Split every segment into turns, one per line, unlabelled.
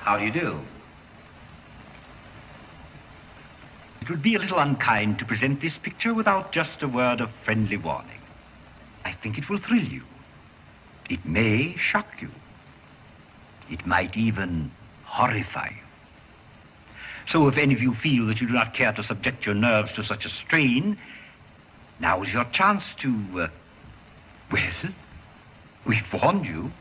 How do you do? It would be a little unkind to present this picture without just a word of friendly warning. I think it will thrill you. It may shock you. It might even horrify you. So if any of you feel that you do not care to subject your nerves to such a strain, now is your chance to, well, we've warned you.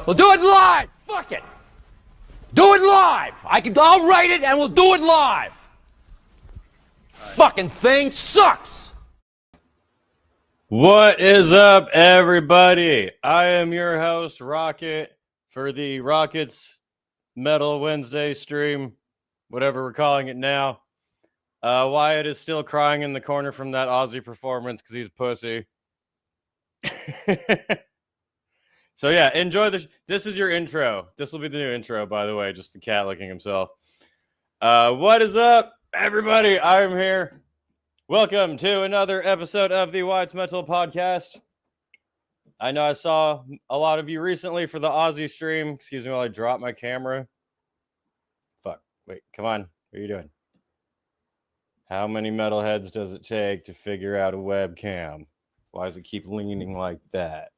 We'll do it live. Fuck it. Do it live. I'll write it and we'll do it live. Fucking thing sucks.
What is up, everybody? I am your host, Rocket, for the Rockets Metal Wednesday stream, whatever we're calling it now. Wyatt is still crying in the corner from that Aussie performance because he's a pussy. So yeah, enjoy this is your intro. This will be the new intro, by the way, just the cat licking himself. What is up, everybody? I am here. Welcome to another episode of the Wyatt's Metal Podcast. I know I saw a lot of you recently for the Aussie stream. Excuse me while I drop my camera. Fuck. Wait, come on. What are you doing? How many metalheads does it take to figure out a webcam? Why does it keep leaning like that?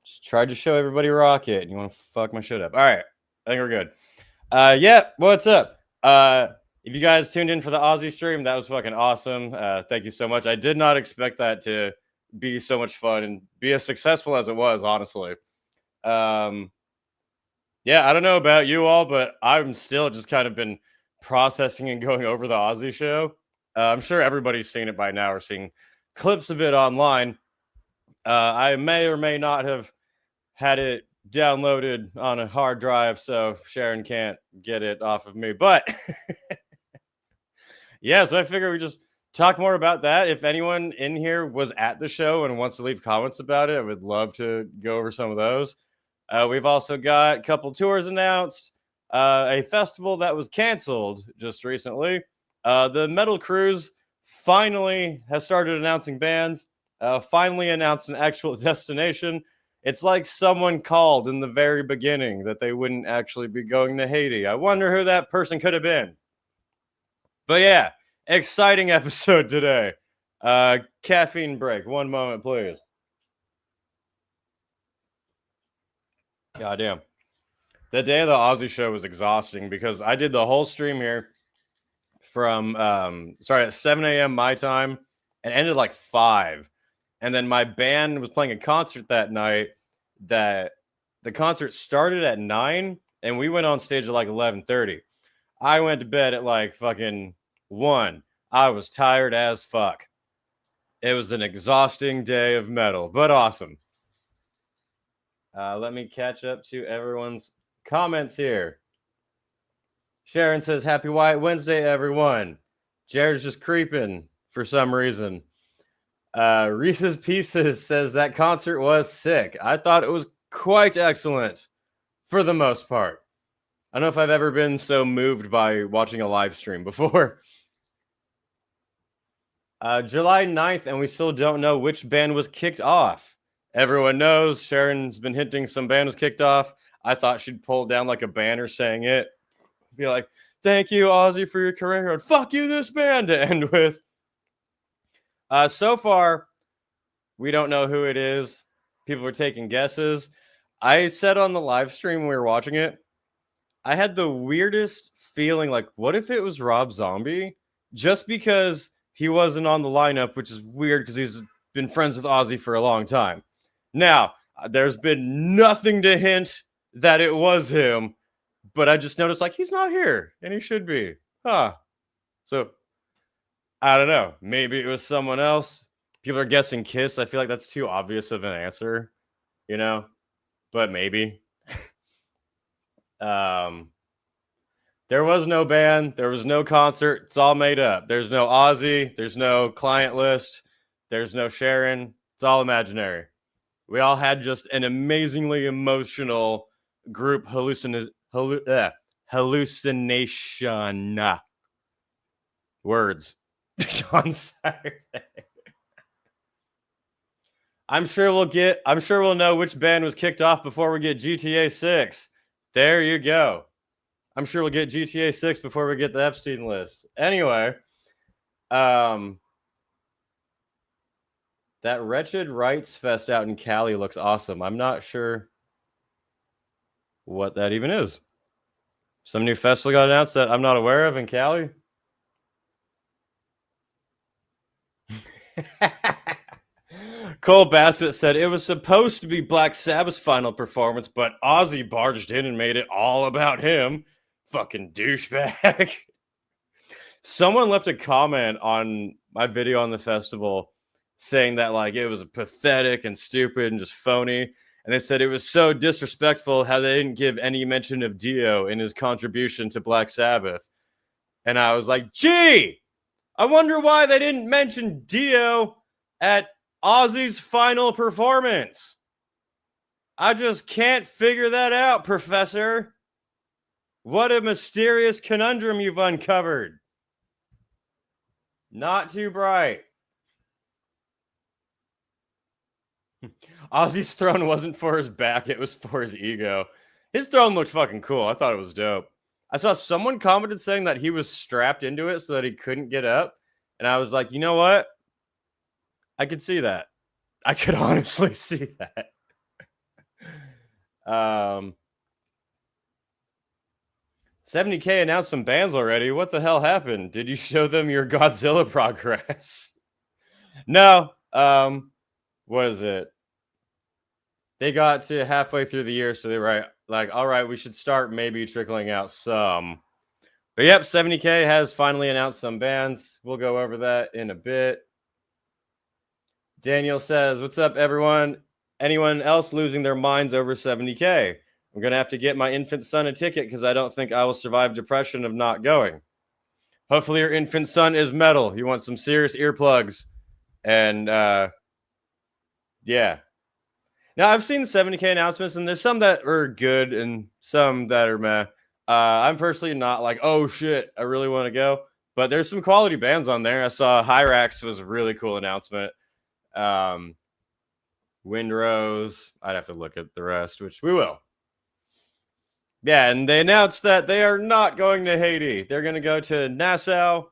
Just tried to show everybody Rocket, and you want to fuck my shit up. All right. I think we're good. Yeah, what's up? If you guys tuned in for the Aussie stream, that was fucking awesome. Thank you so much. I did not expect that to be so much fun and be as successful as it was, honestly. Yeah, I don't know about you all, but I'm still just kind of been processing and going over the Aussie show. I'm sure everybody's seen it by now or seeing clips of it online. I may or may not have had it downloaded on a hard drive, so Sharon can't get it off of me. But yeah, so I figure we just talk more about that. If anyone in here was at the show and wants to leave comments about it, I would love to go over some of those. We've also got a couple tours announced, a festival that was canceled just recently. The Metal Cruise finally has started announcing bands, finally announced an actual destination. It's like someone called in the very beginning that they wouldn't actually be going to Haiti. I wonder who that person could have been. But yeah, exciting episode today. Caffeine break. One moment, please. Goddamn. The day of the Aussie show was exhausting because I did the whole stream here from, at 7 a.m. my time and ended like 5. And then my band was playing a concert that night that the concert started at 9 and we went on stage at like 11:30. I went to bed at like fucking 1. I was tired as fuck. It was an exhausting day of metal, but awesome. Let me catch up to everyone's comments here. Sharon says, Happy Wyatt Wednesday, everyone. Jared's just creeping for some reason. Reese's Pieces says that concert was sick. I thought it was quite excellent for the most part. I don't know if I've ever been so moved by watching a live stream before. July 9th, and we still don't know which band was kicked off. Everyone knows Sharon's been hinting some band was kicked off. I thought she'd pull down like a banner saying it. Be like, thank you, Aussie, for your career, and fuck you, this band, to end with. So far, we don't know who it is. People are taking guesses. I said on the live stream when we were watching it, I had the weirdest feeling like, what if it was Rob Zombie? Just because he wasn't on the lineup, which is weird because he's been friends with Ozzy for a long time. Now, there's been nothing to hint that it was him, but I just noticed like he's not here and he should be. So I don't know. Maybe it was someone else. People are guessing Kiss. I feel like that's too obvious of an answer, you know, but maybe. There was no band. There was no concert. It's all made up. There's no Aussie. There's no client list. There's no Sharon. It's all imaginary. We all had just an amazingly emotional group hallucination. Words on Saturday. I'm sure we'll know which band was kicked off before we get GTA 6. There you go. I'm sure we'll get GTA 6 before we get the Epstein list. Anyway, that Wretched Rights Fest out in Cali looks awesome. I'm not sure what that even is. Some new festival got announced that I'm not aware of in Cali. Cole Bassett said it was supposed to be Black Sabbath's final performance, but Ozzy barged in and made it all about him. Fucking douchebag. Someone left a comment on my video on the festival saying that like it was pathetic and stupid and just phony. And they said it was so disrespectful how they didn't give any mention of Dio in his contribution to Black Sabbath. And I was like, gee, I wonder why they didn't mention Dio at Ozzy's final performance. I just can't figure that out, Professor. What a mysterious conundrum you've uncovered. Not too bright. Ozzy's throne wasn't for his back, it was for his ego. His throne looked fucking cool. I thought it was dope. I saw someone commented saying that he was strapped into it so that he couldn't get up. And I was like, you know what? I could see that. I could honestly see that. 70K announced some bands already. What the hell happened? Did you show them your Godzilla progress? No. What is it? They got to halfway through the year, so they were like, all right, we should start maybe trickling out some. But yep, 70K has finally announced some bands. We'll go over that in a bit. Daniel says, what's up, everyone? Anyone else losing their minds over 70K? I'm going to have to get my infant son a ticket because I don't think I will survive depression of not going. Hopefully your infant son is metal. You want some serious earplugs. And, yeah. Now, I've seen 70K announcements, and there's some that are good and some that are meh. I'm personally not like, oh, shit, I really want to go. But there's some quality bands on there. I saw Hyrax was a really cool announcement. Windrose. I'd have to look at the rest, which we will. Yeah, and they announced that they are not going to Haiti. They're going to go to Nassau,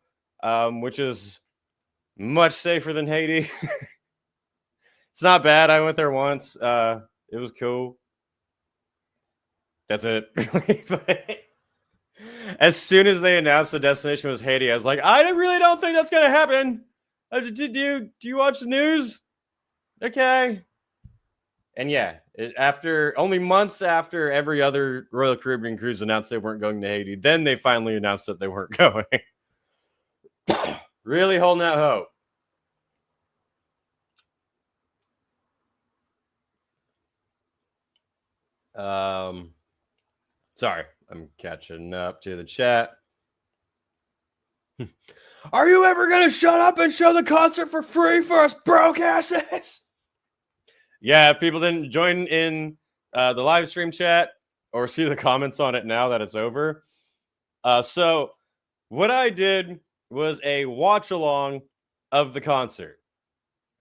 which is much safer than Haiti. It's not bad. I went there once. It was cool. That's it. But as soon as they announced the destination was Haiti, I was like, I really don't think that's going to happen. Do you watch the news? Okay. And yeah, only months after every other Royal Caribbean cruise announced they weren't going to Haiti, then they finally announced that they weren't going. Really holding out hope. Sorry, I'm catching up to the chat. Are you ever going to shut up and show the concert for free for us broke asses? Yeah, if people didn't join in the live stream chat or see the comments on it now that it's over. So what I did was a watch along of the concert.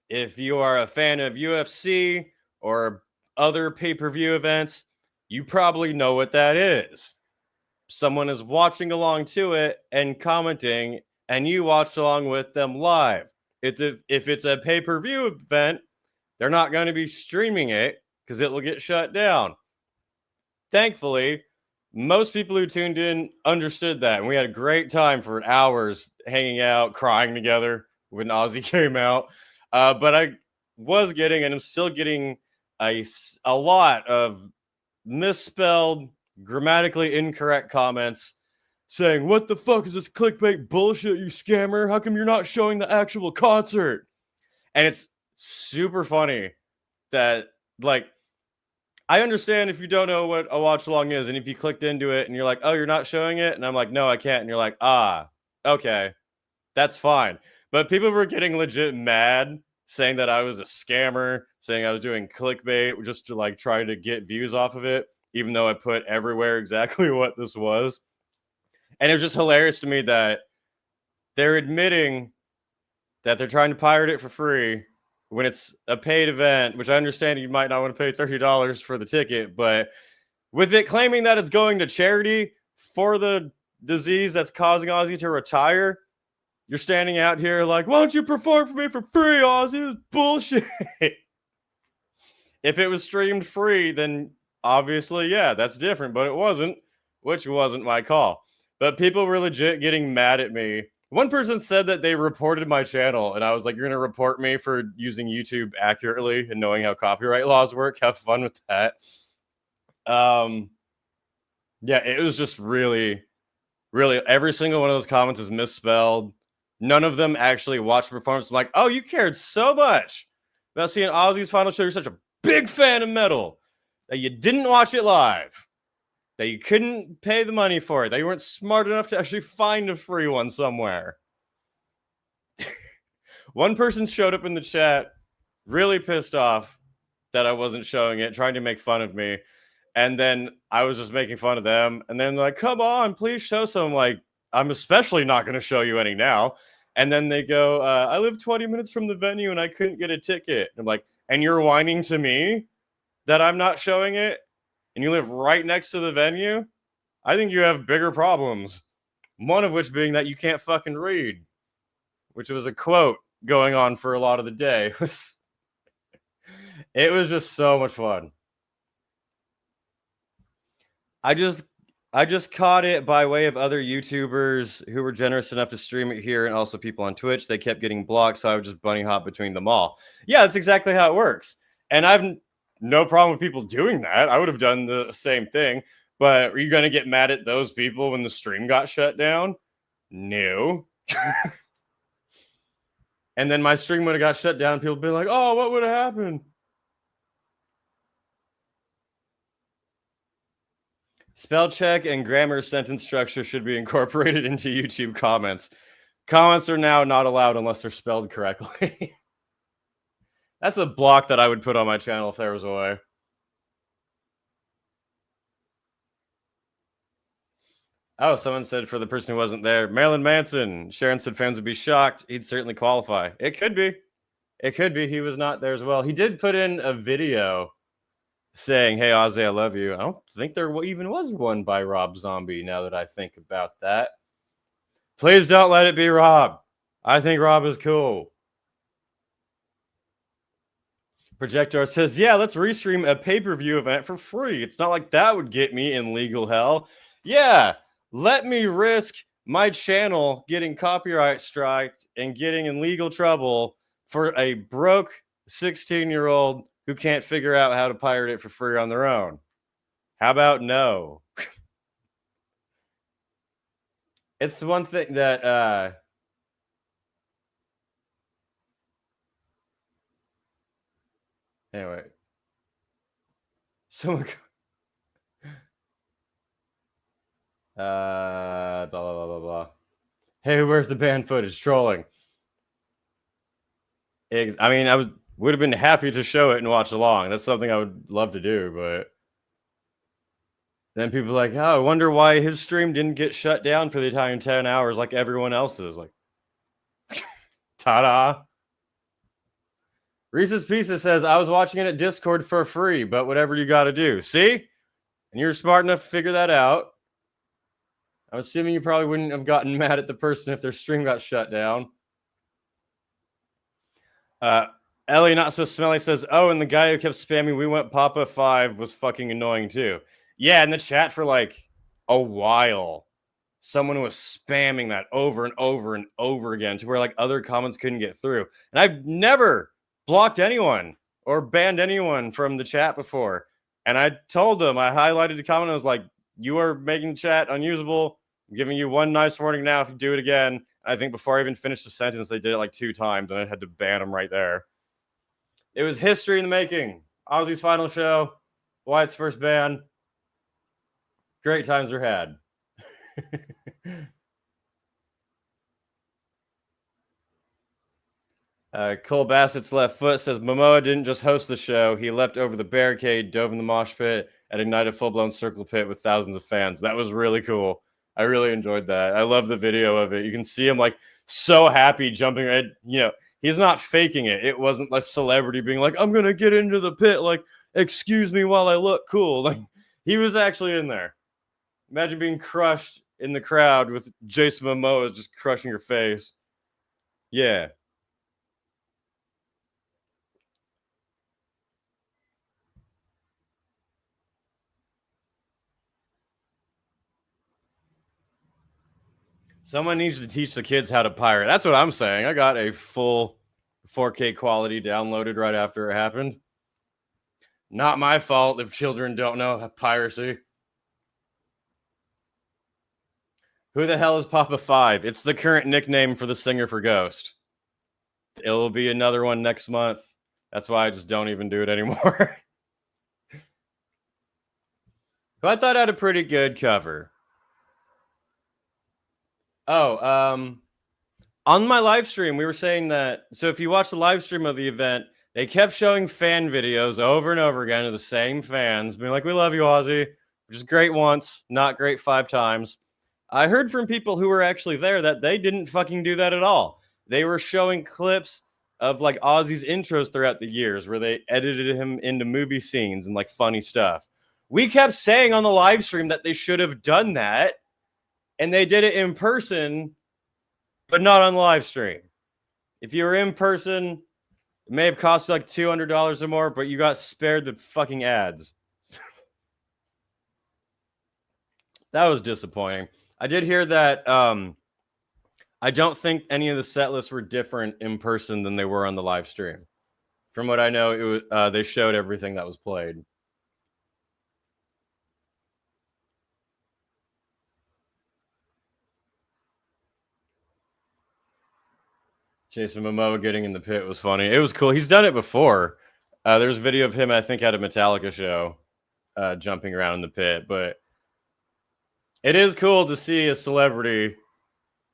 If you are a fan of UFC or other pay-per-view events, you probably know what that is. Someone is watching along to it and commenting, and you watched along with them live. If it's a pay-per-view event, they're not going to be streaming it because it will get shut down. Thankfully, most people who tuned in understood that, and we had a great time for hours hanging out, crying together when Aussie came out. But I was getting, and I'm still getting, a lot of misspelled, grammatically incorrect comments saying, what the fuck is this clickbait bullshit, you scammer? How come you're not showing the actual concert? And it's super funny that, like, I understand if you don't know what a watch along is, and if you clicked into it and you're like, oh, you're not showing it? And I'm like, no, I can't. And you're like, okay, that's fine. But people were getting legit mad, saying that I was a scammer, saying I was doing clickbait just to like try to get views off of it, even though I put everywhere exactly what this was. And it was just hilarious to me that they're admitting that they're trying to pirate it for free when it's a paid event, which I understand you might not want to pay $30 for the ticket, but with it claiming that it's going to charity for the disease that's causing Aussie to retire, you're standing out here like, why don't you perform for me for free, Aussie? It's bullshit. If it was streamed free, then obviously, yeah, that's different, but it wasn't, which wasn't my call. But people were legit getting mad at me. One person said that they reported my channel, and I was like, you're going to report me for using YouTube accurately and knowing how copyright laws work? Have fun with that. Yeah, it was just really, really, every single one of those comments is misspelled. None of them actually watched the performance. I'm like, oh, you cared so much about seeing Ozzy's final show. You're such a big fan of metal that you didn't watch it live, that you couldn't pay the money for it, that you weren't smart enough to actually find a free one somewhere. One person showed up in the chat really pissed off that I wasn't showing it, trying to make fun of me. And then I was just making fun of them. And then like, come on, please show some. Like, I'm especially not going to show you any now. And then they go, I live 20 minutes from the venue and I couldn't get a ticket. And I'm like, and you're whining to me that I'm not showing it? And you live right next to the venue? I think you have bigger problems. One of which being that you can't fucking read, which was a quote going on for a lot of the day. It was just so much fun. I just caught it by way of other YouTubers who were generous enough to stream it here, and also people on Twitch. They kept getting blocked, so I would just bunny hop between them all. Yeah, that's exactly how it works. And I've no problem with people doing that. I would have done the same thing. But are you going to get mad at those people when the stream got shut down? No. And then my stream would have got shut down. People would be like, oh, what would have happened? Spell check and grammar sentence structure should be incorporated into YouTube comments. Comments are now not allowed unless they're spelled correctly. That's a block that I would put on my channel if there was a way. Oh, someone said for the person who wasn't there, Marilyn Manson. Sharon said fans would be shocked. He'd certainly qualify. It could be. It could be. He was not there as well. He did put in a video saying, hey, Ozzy, I love you. I don't think there even was one by Rob Zombie, now that I think about that. Please don't let it be Rob. I think Rob is cool. Projector says, yeah, let's restream a pay-per-view event for free. It's not like that would get me in legal hell. Yeah, let me risk my channel getting copyright striked and getting in legal trouble for a broke 16-year-old who can't figure out how to pirate it for free on their own. How about no? It's one thing that anyway. Someone blah blah blah blah blah. Hey, where's the band footage? Trolling. I mean, I would have been happy to show it and watch along. That's something I would love to do, but then people are like, oh, I wonder why his stream didn't get shut down for the entire 10 hours like everyone else's. Like, ta-da. Reese's Pieces says, I was watching it at Discord for free, but whatever you got to do. See? And you're smart enough to figure that out. I'm assuming you probably wouldn't have gotten mad at the person if their stream got shut down. Ellie Not So Smelly says, oh, and the guy who kept spamming We Want Papa 5 was fucking annoying too. Yeah, in the chat for like a while, someone was spamming that over and over and over again to where like other comments couldn't get through. And I've never blocked anyone or banned anyone from the chat before. And I told them, I highlighted the comment, I was like, you are making the chat unusable. I'm giving you one nice warning now if you do it again. I think before I even finished the sentence, they did it like 2 times, and I had to ban them right there. It was history in the making. Ozzie's final show, Wyatt's first ban. Great times were had. Cole Bassett's left foot says, Momoa didn't just host the show. He leapt over the barricade, dove in the mosh pit, and ignited a full-blown circle pit with thousands of fans. That was really cool. I really enjoyed that. I love the video of it. You can see him like so happy jumping right. You know, he's not faking it. It wasn't like celebrity being like, I'm going to get into the pit. Like, excuse me while I look cool. Like, he was actually in there. Imagine being crushed in the crowd with Jason Momoa just crushing your face. Yeah. Someone needs to teach the kids how to pirate. That's what I'm saying. I got a full 4K quality downloaded right after it happened. Not my fault if children don't know piracy. Who the hell is Papa 5? It's the current nickname for the singer for Ghost. It'll be another one next month. That's why I just don't even do it anymore. But I thought I had a pretty good cover. Oh, on my live stream, we were saying that, so if you watch the live stream of the event, they kept showing fan videos over and over again of the same fans, being like, we love you, Ozzy, which is great once, not great 5 times. I heard from people who were actually there that they didn't fucking do that at all. They were showing clips of like Ozzy's intros throughout the years where they edited him into movie scenes and like funny stuff. We kept saying on the live stream that they should have done that. And they did it in person, but not on the live stream. If you were in person, it may have cost like $200 or more, but you got spared the fucking ads. That was disappointing. I did hear that I don't think any of the set lists were different in person than they were on the live stream. From what I know, it was they showed everything that was played. Jason Momoa getting in the pit was funny. It was cool. He's done it before. There's a video of him, I think, at a Metallica show, jumping around in the pit. But it is cool to see a celebrity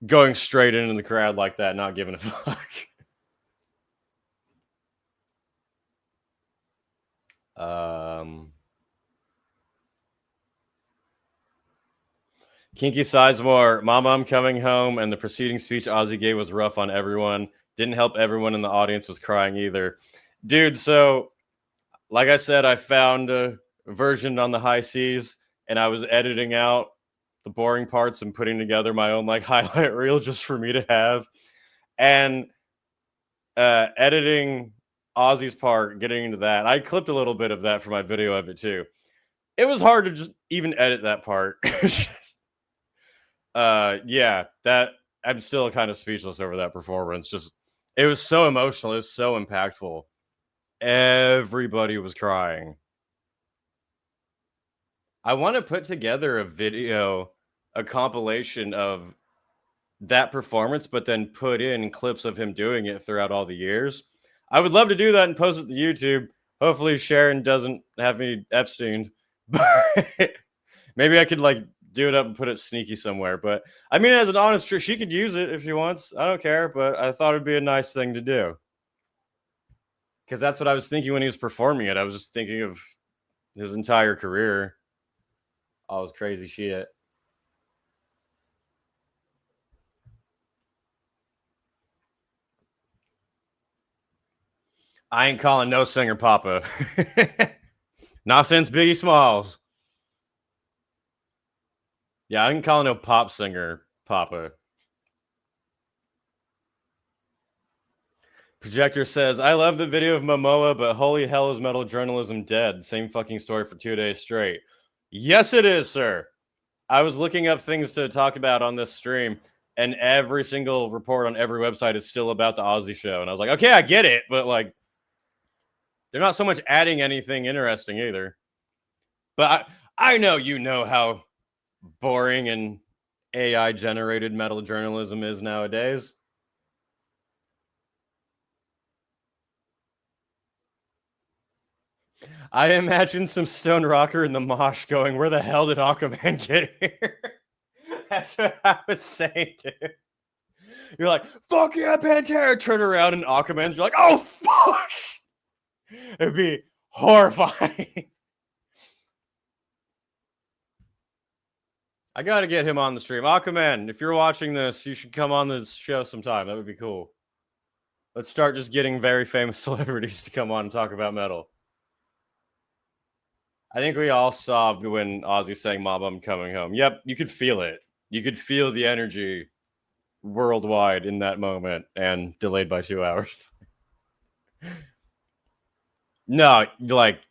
going straight into the crowd like that, not giving a fuck. Kinky Sizemore, Mama, I'm coming home, and the preceding speech Ozzy gave was rough on everyone. Didn't help everyone in the audience was crying either. Dude, so like I said, I found a version on the high seas, and I was editing out the boring parts and putting together my own like highlight reel just for me to have. And editing Ozzy's part, getting into that, I clipped a little bit of that for my video of it too. It was hard to just even edit that part. Yeah, that I'm still kind of speechless over that performance. Just it was so emotional, it was so impactful. Everybody was crying. I want to put together a video, a compilation of that performance, but then put in clips of him doing it throughout all the years. I would love to do that and post it to YouTube. Hopefully Sharon doesn't have me Epstein. But maybe I could like do it up and put it sneaky somewhere. But I mean, as an honest truth, she could use it if she wants. I don't care, but I thought it'd be a nice thing to do. Because that's what I was thinking when he was performing it. I was just thinking of his entire career. All this crazy shit. I ain't calling no singer Papa. Not since Biggie Smalls. Yeah, I ain't calling no pop singer Papa. Projector says, I love the video of Momoa, but holy hell is metal journalism dead. Same fucking story for 2 days straight. Yes, it is, sir. I was looking up things to talk about on this stream, and every single report on every website is still about the Aussie show. And I was like, okay, I get it, but like, they're not so much adding anything interesting either. But I know you know how boring and AI-generated metal journalism is nowadays. I imagine some stone rocker in the mosh going, where the hell did Aquaman get here? That's what I was saying, dude. You're like, fuck yeah, Pantera. Turn around and Aquaman's you're like, oh, fuck. It'd be horrifying. I got to get him on the stream. Aquaman, if you're watching this, you should come on this show sometime. That would be cool. Let's start just getting very famous celebrities to come on and talk about metal. I think we all sobbed when Ozzy sang Mama, I'm Coming Home. Yep, you could feel it. You could feel the energy worldwide in that moment and delayed by 2 hours. No, like,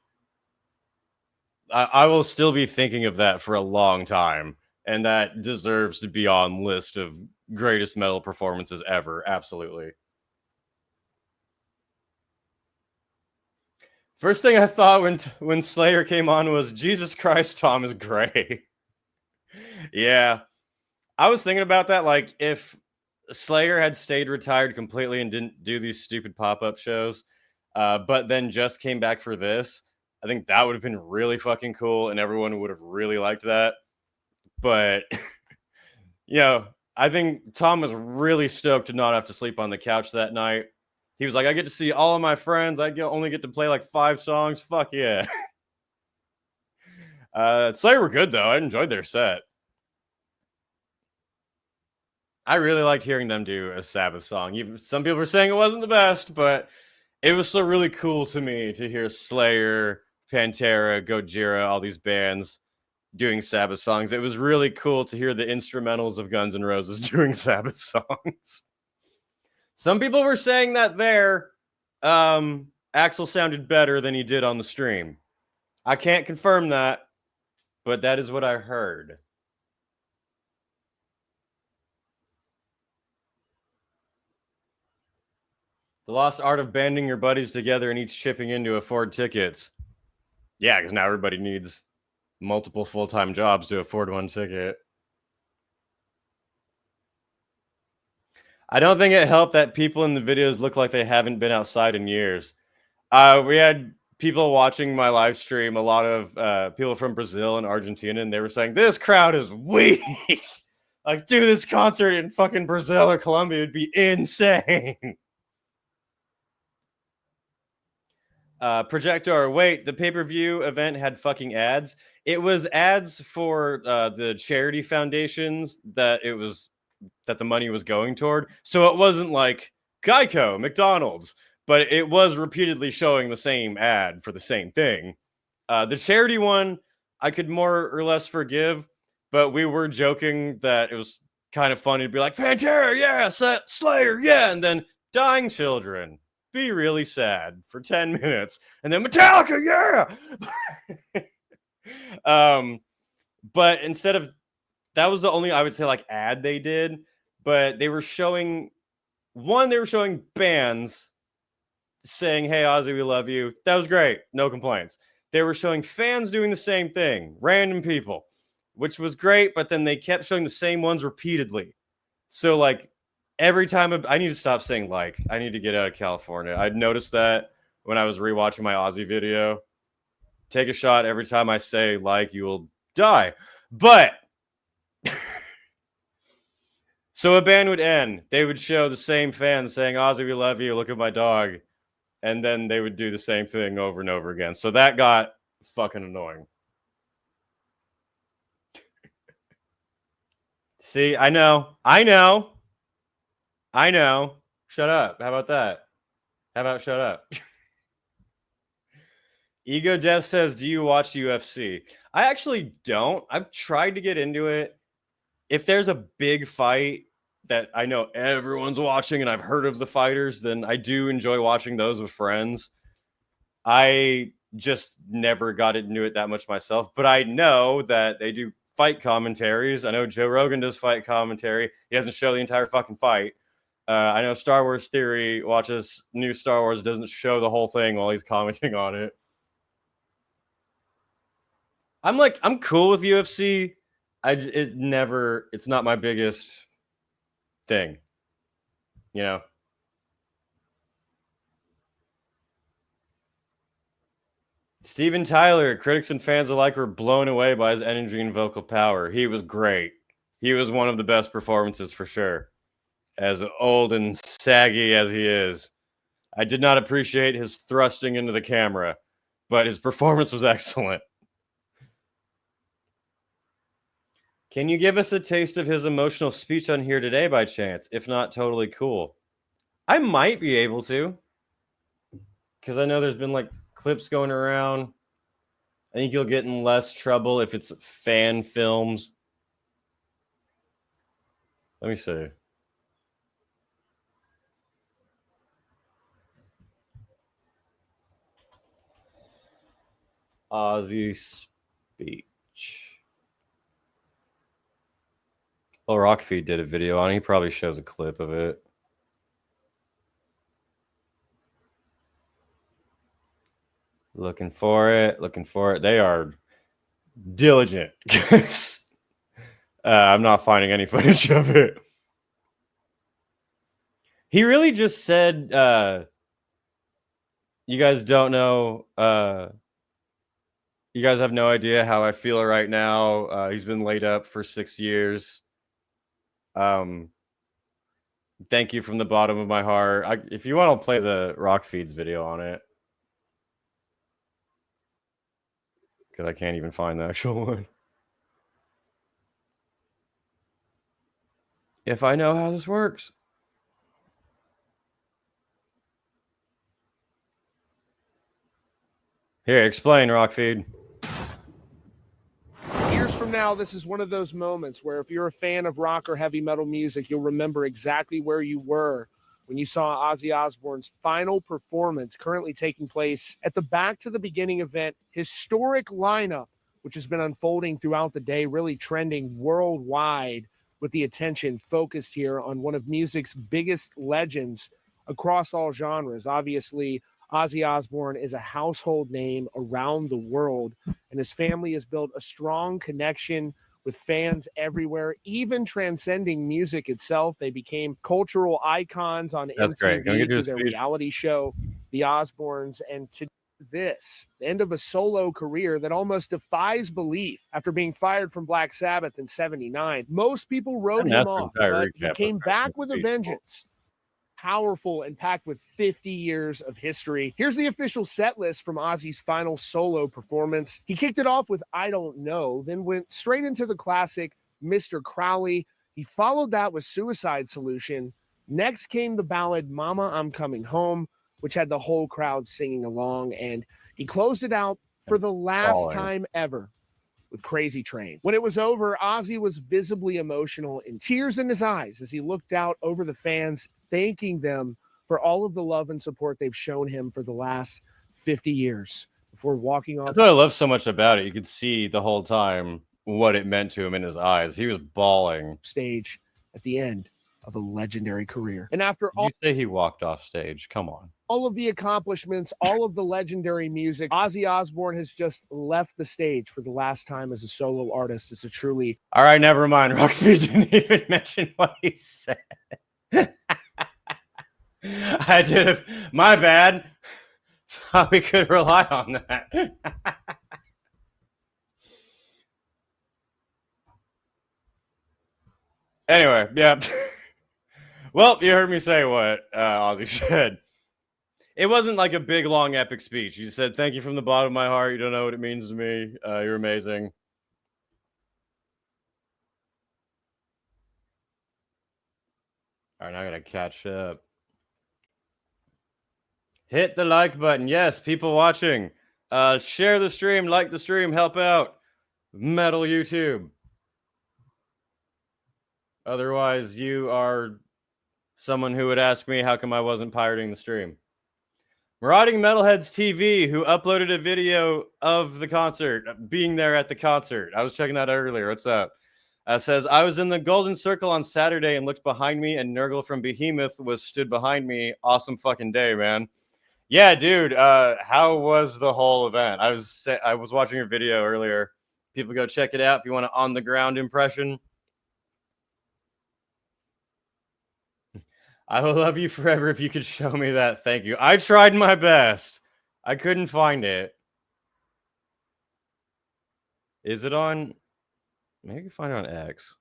I will still be thinking of that for a long time. And that deserves to be on list of greatest metal performances ever. Absolutely. First thing I thought when Slayer came on was, Jesus Christ, Tom is gray. Yeah. I was thinking about that. Like, if Slayer had stayed retired completely and didn't do these stupid pop-up shows, but then just came back for this, I think that would have been really fucking cool, and everyone would have really liked that. But, you know, I think Tom was really stoked to not have to sleep on the couch that night. He was like, I get to see all of my friends. I only get to play like 5 songs. Fuck yeah. Slayer were good, though. I enjoyed their set. I really liked hearing them do a Sabbath song. Even some people were saying it wasn't the best, but it was still really cool to me to hear Slayer, Pantera, Gojira, all these bands doing Sabbath songs. It was really cool to hear the instrumentals of Guns N' Roses doing Sabbath songs. Some people were saying that there, Axl sounded better than he did on the stream. I can't confirm that, but that is what I heard. The lost art of banding your buddies together and each chipping in to afford tickets. Yeah, because now everybody needs multiple full-time jobs to afford one ticket. I don't think it helped that people in the videos look like they haven't been outside in years. We had people watching my live stream, a lot of people from Brazil and Argentina, and they were saying, this crowd is weak. Like, dude, this concert in fucking Brazil or Colombia would be insane. Projector, wait, the pay-per-view event had fucking ads. It was ads for the charity foundations that the money was going toward. So it wasn't like Geico, McDonald's, but it was repeatedly showing the same ad for the same thing. The charity one, I could more or less forgive, but we were joking that it was kind of funny to be like, Pantera, yeah, Slayer, yeah, and then dying children. Be really sad for 10 minutes, and then Metallica, yeah. But instead of that was the only, I would say, like, ad they did, but they were showing bands saying, hey, Ozzy, we love you. That was great. No complaints. They were showing fans doing the same thing, random people, which was great, but then they kept showing the same ones repeatedly. So, like, every time I need to stop saying like. I need to get out of California. I'd noticed that when I was rewatching my Aussie video. Take a shot every time I say like, you will die. But so a band would end. They would show the same fans saying, Ozzy, we love you. Look at my dog. And then they would do the same thing over and over again. So that got fucking annoying. See, I know. Shut up. How about that? How about shut up? Ego Death says, do you watch UFC? I actually don't. I've tried to get into it. If there's a big fight that I know everyone's watching and I've heard of the fighters, then I do enjoy watching those with friends. I just never got into it that much myself, but I know that they do fight commentaries. I know Joe Rogan does fight commentary. He doesn't show the entire fucking fight. I know Star Wars Theory watches new Star Wars, doesn't show the whole thing while he's commenting on it. I'm cool with UFC. It's not my biggest thing, you know. Steven Tyler, critics and fans alike were blown away by his energy and vocal power. He was great. He was one of the best performances for sure. As old and saggy as he is, I did not appreciate his thrusting into the camera, but his performance was excellent. Can you give us a taste of his emotional speech on here today by chance? If not, totally cool. I might be able to, because I know there's been like clips going around. I think you'll get in less trouble if it's fan films. Let me see. Ozzy speech. Well, Rockfeed did a video on it. He probably shows a clip of it. Looking for it. They are diligent. I'm not finding any footage of it. He really just said, you guys don't know, you guys have no idea how I feel right now. He's been laid up for 6 years. Thank you from the bottom of my heart. If you want, I'll play the Rockfeeds video on it. Because I can't even find the actual one. If I know how this works. Here, explain, Rockfeed.
Years from now, this is one of those moments where if you're a fan of rock or heavy metal music, you'll remember exactly where you were when you saw Ozzy Osbourne's final performance currently taking place at the Back to the Beginning event, historic lineup, which has been unfolding throughout the day, really trending worldwide with the attention focused here on one of music's biggest legends across all genres. Obviously, Ozzy Osbourne is a household name around the world, and his family has built a strong connection with fans everywhere, even transcending music itself. They became cultural icons on MTV through their reality show, The Osbournes, and to this, the end of a solo career that almost defies belief after being fired from Black Sabbath in '79. Most people wrote him off, but he came back with a vengeance. Powerful and packed with 50 years of history. Here's the official set list from Ozzy's final solo performance. He kicked it off with I Don't Know, then went straight into the classic Mr. Crowley. He followed that with Suicide Solution. Next came the ballad Mama, I'm Coming Home, which had the whole crowd singing along, and he closed it out for the last time ever with Crazy Train. When it was over, Ozzy was visibly emotional and tears in his eyes as he looked out over the fans, thanking them for all of the love and support they've shown him for the last 50 years before walking off.
That's what I love so much about it. You could see the whole time what it meant to him in his eyes. He was bawling.
Stage at the end of a legendary career. And after all,
you say he walked off stage. Come on.
All of the accomplishments, all of the legendary music, Ozzy Osbourne has just left the stage for the last time as a solo artist. It's a truly...
All right, never mind. Rockfeed didn't even mention what he said. I did. My bad. Thought we could rely on that. Anyway, yeah. Well, you heard me say what Ozzy said. It wasn't like a big, long, epic speech. He said, thank you from the bottom of my heart. You don't know what it means to me. You're amazing. All right, now I got to catch up. Hit the like button. Yes, people watching. Share the stream, like the stream, help out. Metal YouTube. Otherwise, you are someone who would ask me how come I wasn't pirating the stream. Marauding Metalheads TV, who uploaded a video of the concert, being there at the concert. I was checking that earlier. What's up? Says, I was in the Golden Circle on Saturday and looked behind me, and Nurgle from Behemoth was stood behind me. Awesome fucking day, man. Yeah, dude. How was the whole event? I was watching a video earlier. People go check it out if you want an on-the-ground impression. I will love you forever if you could show me that. Thank you. I tried my best. I couldn't find it. Is it on? Maybe you can find it on X.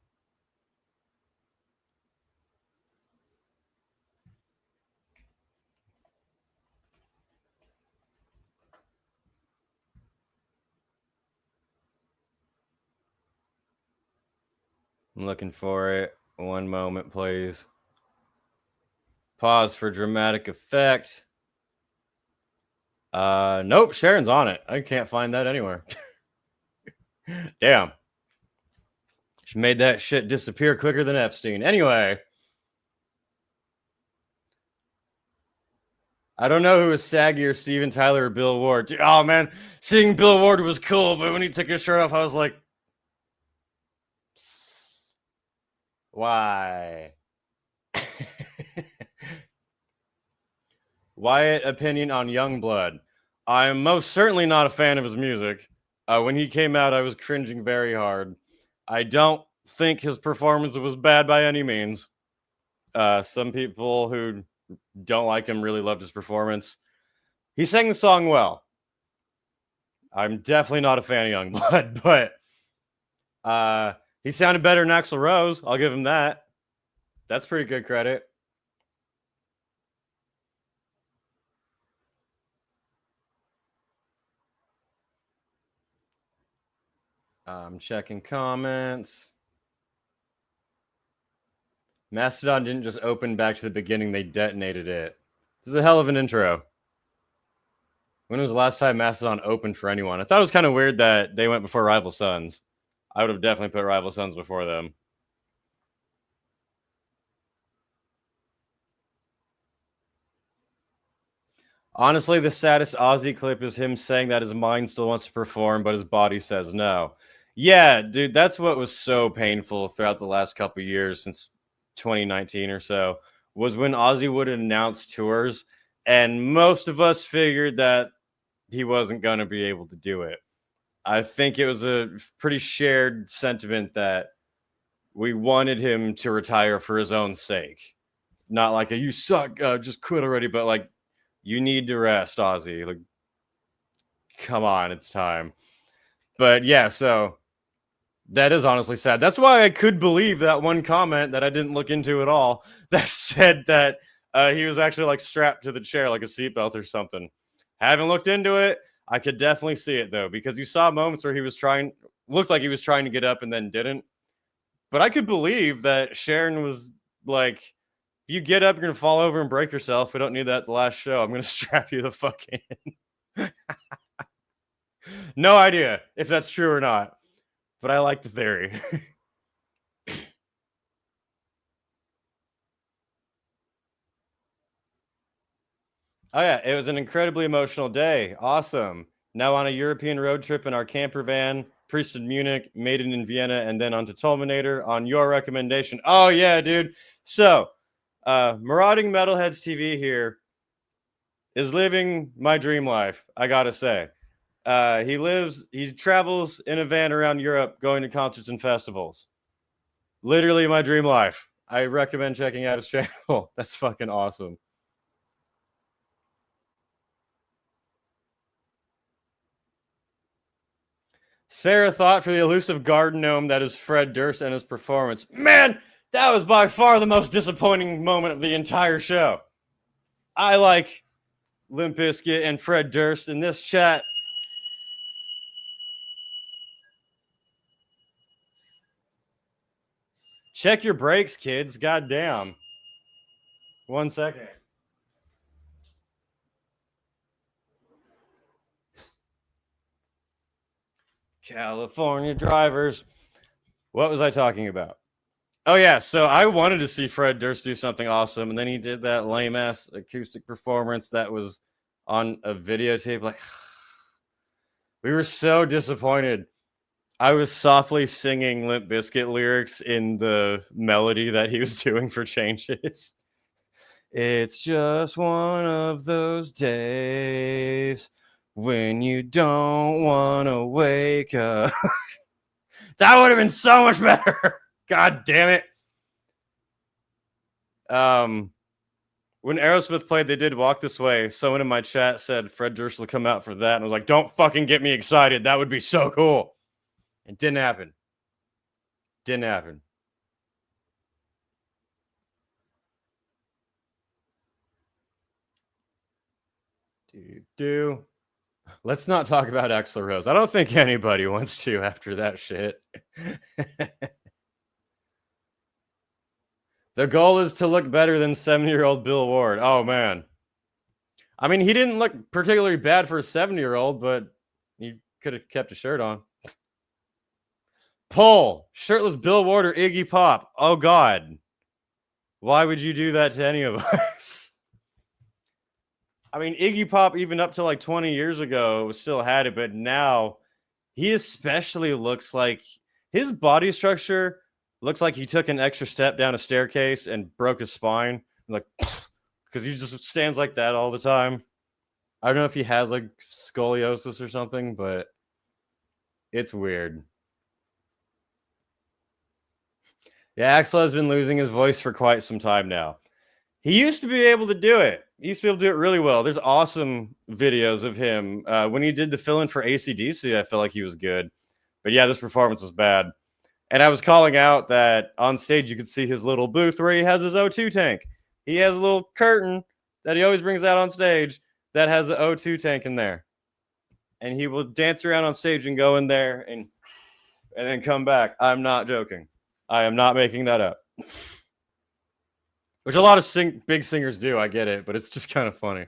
I'm looking for it. One moment, please. Pause for dramatic effect. Nope, Sharon's on it. I can't find that anywhere. Damn. She made that shit disappear quicker than Epstein. Anyway. I don't know who was saggier, Steven Tyler or Bill Ward. Dude, oh, man. Seeing Bill Ward was cool, but when he took his shirt off, I was like, why? Wyatt opinion on Youngblood. I am most certainly not a fan of his music. When he came out, I was cringing very hard. I don't think his performance was bad by any means. Some people who don't like him really loved his performance. He sang the song well. I'm definitely not a fan of Youngblood, but he sounded better than Axl Rose. I'll give him that. That's pretty good credit. I'm checking comments. Mastodon didn't just open back to the beginning. They detonated it. This is a hell of an intro. When was the last time Mastodon opened for anyone? I thought it was kind of weird that they went before Rival Sons. I would have definitely put Rival Sons before them. Honestly, the saddest Ozzy clip is him saying that his mind still wants to perform, but his body says no. Yeah, dude, that's what was so painful throughout the last couple of years since 2019 or so, was when Ozzy would announce tours, and most of us figured that he wasn't going to be able to do it. I think it was a pretty shared sentiment that we wanted him to retire for his own sake. Not like a you suck, just quit already, but like you need to rest, Ozzy. Like, come on, it's time. But yeah, so that is honestly sad. That's why I could believe that one comment that I didn't look into at all that said that he was actually like strapped to the chair like a seatbelt or something. Haven't looked into it. I could definitely see it though, because you saw moments where he was looked like he was trying to get up and then didn't. But I could believe that Sharon was like, if you get up, you're going to fall over and break yourself. We don't need that at the last show. I'm going to strap you the fuck in. No idea if that's true or not, but I like the theory. Oh yeah, it was an incredibly emotional day. Awesome. Now on a European road trip in our camper van, Priest in Munich, Maiden in Vienna, and then on to Tulminator on your recommendation. Oh yeah, dude. So, Marauding Metalheads TV here is living my dream life, I gotta say. He travels in a van around Europe going to concerts and festivals. Literally my dream life. I recommend checking out his channel. That's fucking awesome. Spare a thought for the elusive garden gnome that is Fred Durst and his performance. Man, that was by far the most disappointing moment of the entire show. I like Limp Bizkit and Fred Durst in this chat. Check your brakes, kids. Goddamn. 1 second. California drivers. What was I talking about? Oh, yeah. So I wanted to see Fred Durst do something awesome. And then he did that lame ass acoustic performance that was on a videotape. Like, we were so disappointed. I was softly singing Limp Bizkit lyrics in the melody that he was doing for Changes. It's just one of those days when you don't want to wake up. That would have been so much better. God damn it. When Aerosmith played, they did Walk This Way. Someone in my chat said Fred Durst will come out for that. And I was like, don't fucking get me excited. That would be so cool. It didn't happen. Didn't happen. Let's not talk about Axl Rose. I don't think anybody wants to after that shit. The goal is to look better than 70-year-old Bill Ward. Oh, man. I mean, he didn't look particularly bad for a 70-year-old, but he could have kept a shirt on. Poll, shirtless Bill Ward or Iggy Pop? Oh, God. Why would you do that to any of us? I mean, Iggy Pop, even up to like 20 years ago, still had it, but now he especially looks like his body structure looks like he took an extra step down a staircase and broke his spine. Like, because he just stands like that all the time. I don't know if he has like scoliosis or something, but it's weird. Yeah, Axl has been losing his voice for quite some time now. He used to be able to do it. He used to be able to do it really well. There's awesome videos of him. When he did the fill-in for AC/DC, I felt like he was good. But yeah, this performance was bad. And I was calling out that on stage you could see his little booth where he has his O2 tank. He has a little curtain that he always brings out on stage that has an O2 tank in there. And he will dance around on stage and go in there and then come back. I'm not joking. I am not making that up. Which a lot of big singers do, I get it, but it's just kind of funny.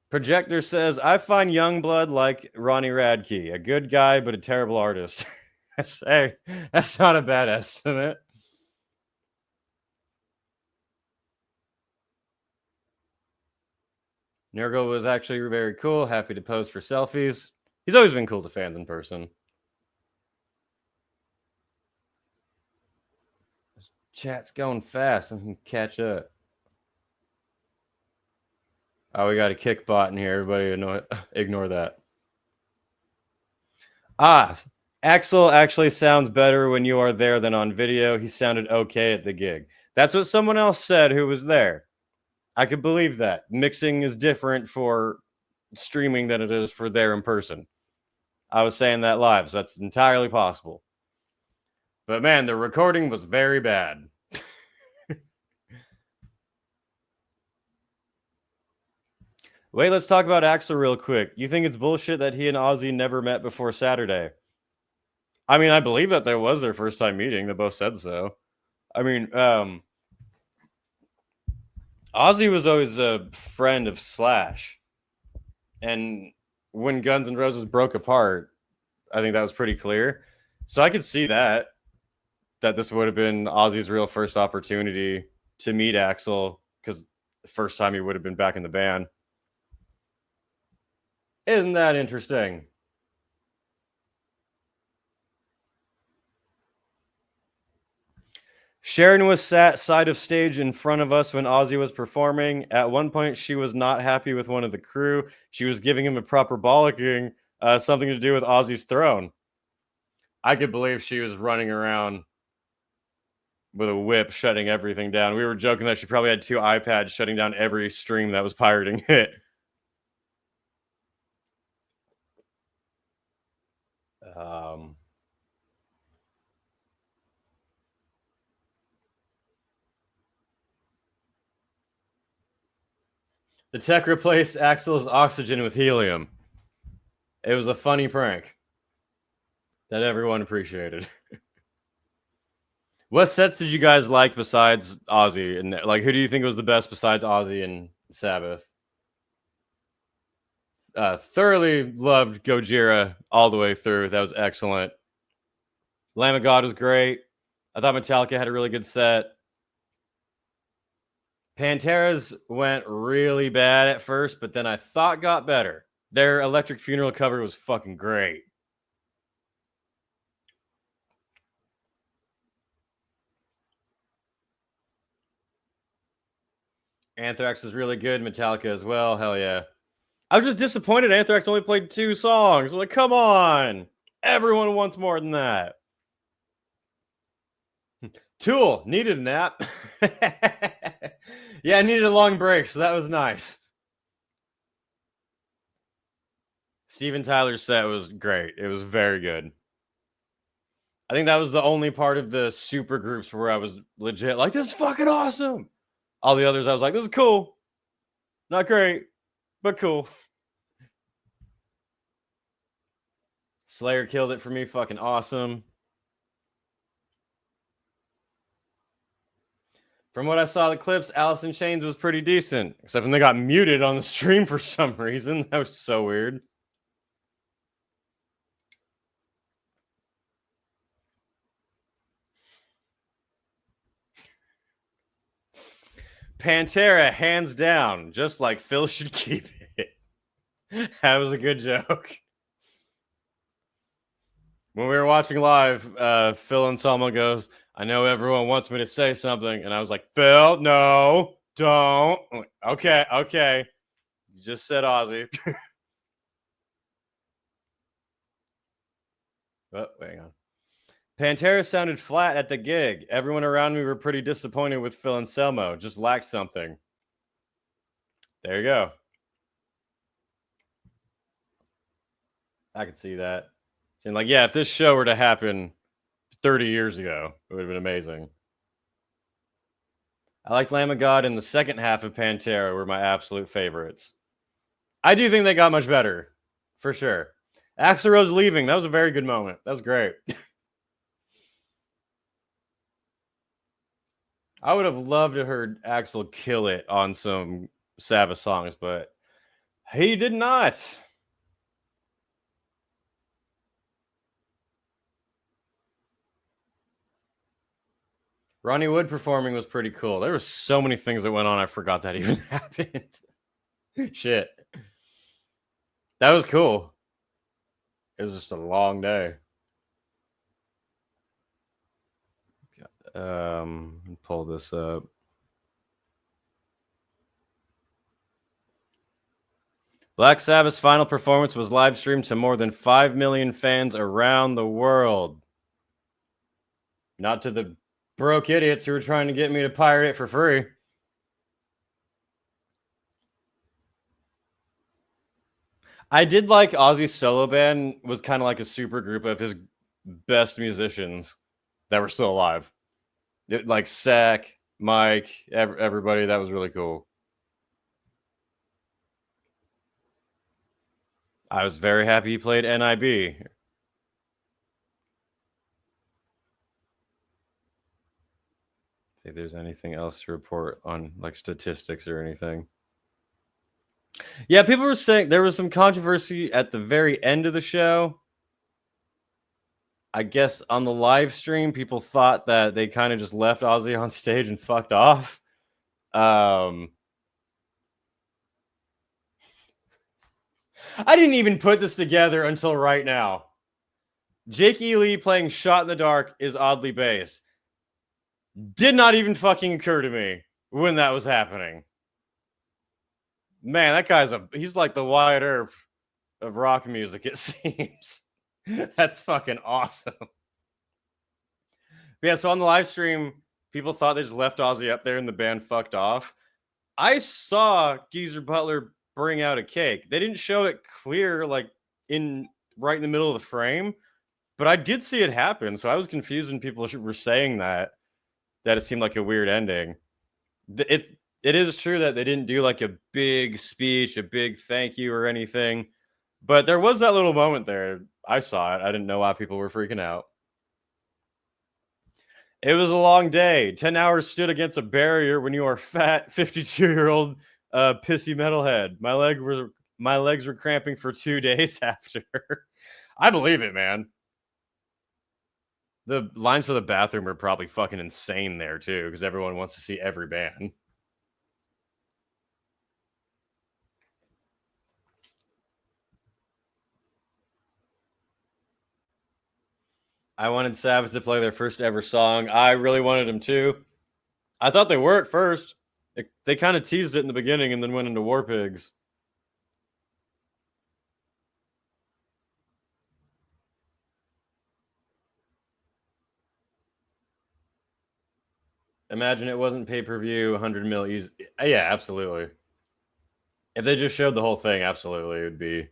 Projector says, I find Youngblood like Ronnie Radke, a good guy, but a terrible artist. Hey, that's not a bad estimate. Nurgle was actually very cool, happy to pose for selfies. He's always been cool to fans in person. Chat's going fast. I can catch up. Oh, we got a kick bot in here. Everybody ignore that. Axl actually sounds better when you are there than on video. He sounded okay at the gig. That's what someone else said who was there. I could believe that. Mixing is different for streaming than it is for there in person. I was saying that live, so that's entirely possible. But man, the recording was very bad. Wait, let's talk about Axl real quick. You think it's bullshit that he and Ozzy never met before Saturday? I mean, I believe that there was their first time meeting. They both said so. I mean, Ozzy was always a friend of Slash. And when Guns N' Roses broke apart, I think that was pretty clear. So I could see that this would have been Ozzy's real first opportunity to meet Axl, because the first time he would have been back in the band. Isn't that interesting? Sharon was sat side of stage in front of us when Ozzy was performing. At one point, she was not happy with one of the crew. She was giving him a proper bollocking, something to do with Ozzy's throne. I could believe she was running around with a whip, shutting everything down. We were joking that she probably had 2 iPads shutting down every stream that was pirating it. The tech replaced Axl's oxygen with helium. It was a funny prank that everyone appreciated. What sets did you guys like besides Ozzy? And like, who do you think was the best besides Ozzy and Sabbath? Thoroughly loved Gojira all the way through. That was excellent. Lamb of God was great. I thought Metallica had a really good set. Pantera's went really bad at first, but then I thought got better. Their Electric Funeral cover was fucking great. Anthrax was really good. Metallica as well. Hell yeah. I was just disappointed Anthrax only played 2 songs. Like, come on. Everyone wants more than that. Tool needed a nap. Yeah, I needed a long break, so that was nice. Steven Tyler's set was great. It was very good. I think that was the only part of the super groups where I was legit like, this is fucking awesome. All the others, I was like, this is cool. Not great, but cool. Slayer killed it for me. Fucking awesome. From what I saw the clips, Alice in Chains was pretty decent. Except when they got muted on the stream for some reason. That was so weird. Pantera, hands down. Just like Phil should keep it. That was a good joke. When we were watching live, Phil and Selma goes, I know everyone wants me to say something. And I was like, Phil, no, don't. Like, okay. You just said Ozzy. Oh, hang on. Pantera sounded flat at the gig. Everyone around me were pretty disappointed with Phil and Selmo. Just lacked something. There you go. I could see that. And like, yeah, if this show were to happen 30 years ago, it would have been amazing. I liked Lamb of God and the second half of Pantera were my absolute favorites. I do think they got much better, for sure. Axl Rose leaving, that was a very good moment. That was great. I would have loved to heard Axl kill it on some Sabbath songs, but he did not. Ronnie Wood performing was pretty cool. There were so many things that went on, I forgot that even happened. Shit. That was cool. It was just a long day. Got Pull this up. Black Sabbath's final performance was live streamed to more than 5 million fans around the world. Not to the broke idiots who were trying to get me to pirate it for free. I did like Ozzy's solo band was kind of like a super group of his best musicians that were still alive. Like Sack, Mike, everybody. That was really cool. I was very happy he played NIB. See if there's anything else to report on, like statistics or anything. Yeah, people were saying there was some controversy at the very end of the show. I guess on the live stream, people thought that they kind of just left Ozzy on stage and fucked off. I didn't even put this together until right now. Jake E. Lee playing Shot in the Dark is oddly based. Did not even fucking occur to me when that was happening. Man, that guy's he's like the Wyatt Earp of rock music, it seems. That's fucking awesome. But yeah, so on the live stream, people thought they just left Ozzy up there and the band fucked off. I saw Geezer Butler bring out a cake. They didn't show it clear, like right in the middle of the frame, but I did see it happen. So I was confused when people were saying that it seemed like a weird ending. It is true that they didn't do like a big speech, a big thank you or anything, but there was that little moment there. I saw it. I didn't know why people were freaking out. It was a long day. 10 hours stood against a barrier when you are fat, 52-year-old pissy metalhead. My legs were cramping for 2 days after. I believe it, man. The lines for the bathroom are probably fucking insane there too, because everyone wants to see every band. I wanted Sabbath to play their first ever song. I really wanted them to. I thought they were at first. They kind of teased it in the beginning and then went into War Pigs. Imagine it wasn't pay-per-view, 100 mil easy. Yeah, absolutely. If they just showed the whole thing, absolutely, it would be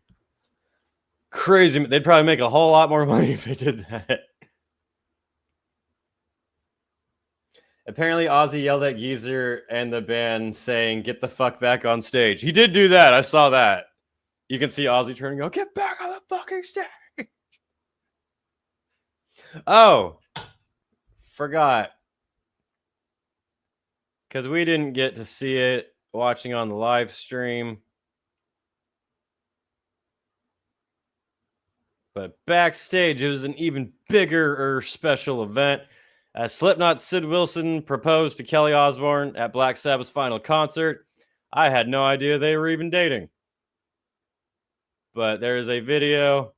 crazy. They'd probably make a whole lot more money if they did that. Apparently, Ozzy yelled at Geezer and the band saying, "Get the fuck back on stage." He did do that. I saw that. You can see Ozzy turning and go, "Get back on the fucking stage." Oh, forgot. Because we didn't get to see it watching on the live stream. But backstage, it was an even bigger special event. As Slipknot's Sid Wilson proposed to Kelly Osbourne at Black Sabbath's final concert. I had no idea they were even dating. But there is a video.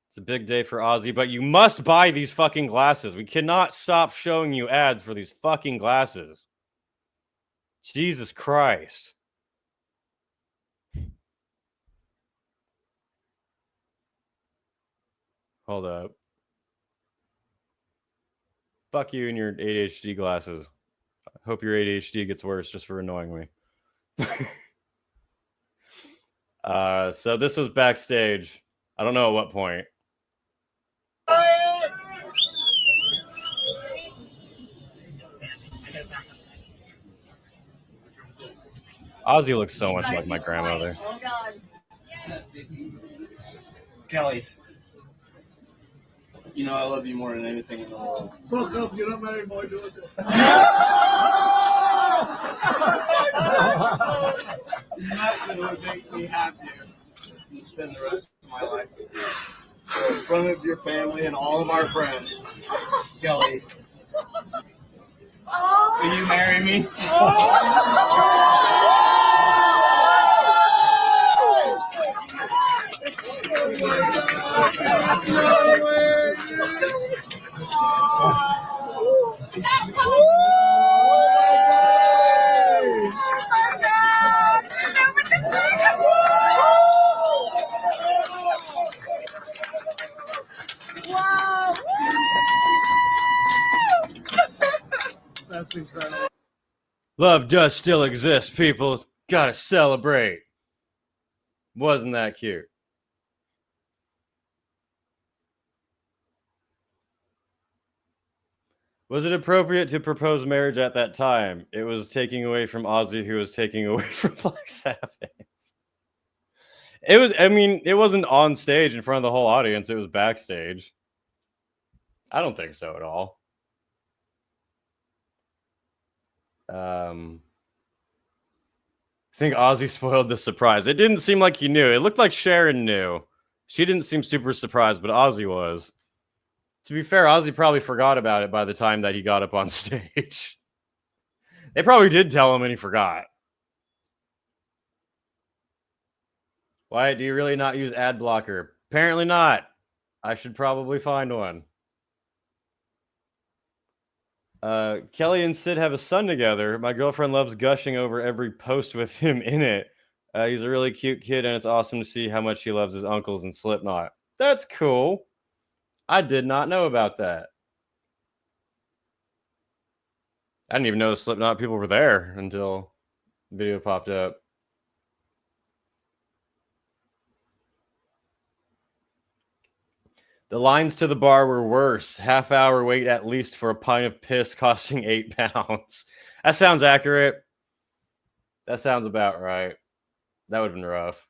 It's a big day for Ozzy, but you must buy these fucking glasses. We cannot stop showing you ads for these fucking glasses. Jesus Christ. Hold up. Fuck you and your ADHD glasses. I hope your ADHD gets worse just for annoying me. So this was backstage. I don't know at what point. Ozzy looks so much like my grandmother.
Oh, God.
Kelly, you know I love you more than anything in the world.
Fuck up, you're not married, boy, do it.
Nothing would make me happier than spend the rest of my life with you. So in front of your family and all of our friends, Kelly, will you marry me?
incredible.
Love does still exist, people. Gotta celebrate. Wasn't that cute? Was it appropriate to propose marriage at that time? It was taking away from Ozzy, who was taking away from Black Sabbath. It was, I mean, it wasn't on stage in front of the whole audience. It was backstage. I don't think so at all. I think Ozzy spoiled the surprise. It didn't seem like he knew. It looked like Sharon knew. She didn't seem super surprised, but Ozzy was. To be fair, Ozzy probably forgot about it by the time that he got up on stage. They probably did tell him and he forgot. Wyatt, do you really not use ad blocker? Apparently not. I should probably find one. Kelly and Sid have a son together. My girlfriend loves gushing over every post with him in it. He's a really cute kid, and it's awesome to see how much he loves his uncles and Slipknot. That's cool. I did not know about that. I didn't even know the Slipknot people were there until the video popped up. The lines to the bar were worse. Half-hour wait at least for a pint of piss costing £8. That sounds accurate. That sounds about right. That would have been rough.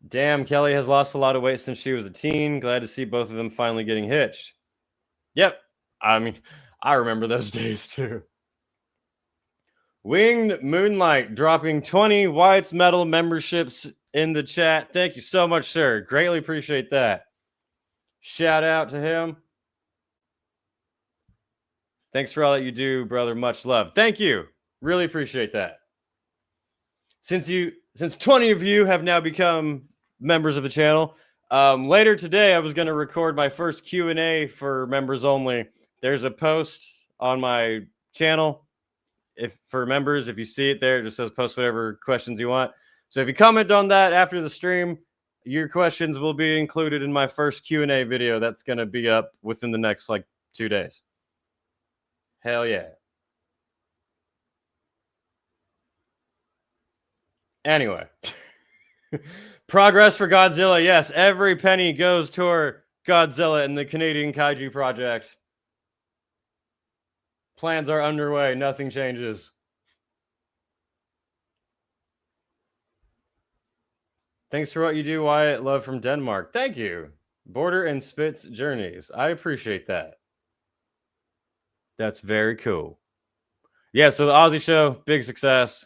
Damn, Kelly has lost a lot of weight since she was a teen. Glad to see both of them finally getting hitched. Yep. I mean, I remember those days too. Winged Moonlight dropping 20 Wyatt's Metal memberships in the chat. Thank you so much, sir. Greatly appreciate that. Shout out to him. Thanks for all that you do, brother. Much love. Thank you. Really appreciate that. Since 20 of you have now become members of the channel, later today I was going to record my first Q&A for members only. There's a post on my channel. If for members, if you see it there, it just says post whatever questions you want. So if you comment on that after the stream, your questions will be included in my first Q&A video. That's going to be up within the next 2 days. Hell yeah. Anyway. Progress for Godzilla. Yes, every penny goes toward Godzilla and the Canadian Kaiju project. Plans are underway. Nothing changes. Thanks for what you do, Wyatt. Love from Denmark. Thank you. Border and Spitz Journeys. I appreciate that. That's very cool. Yeah, so the Aussie show, big success.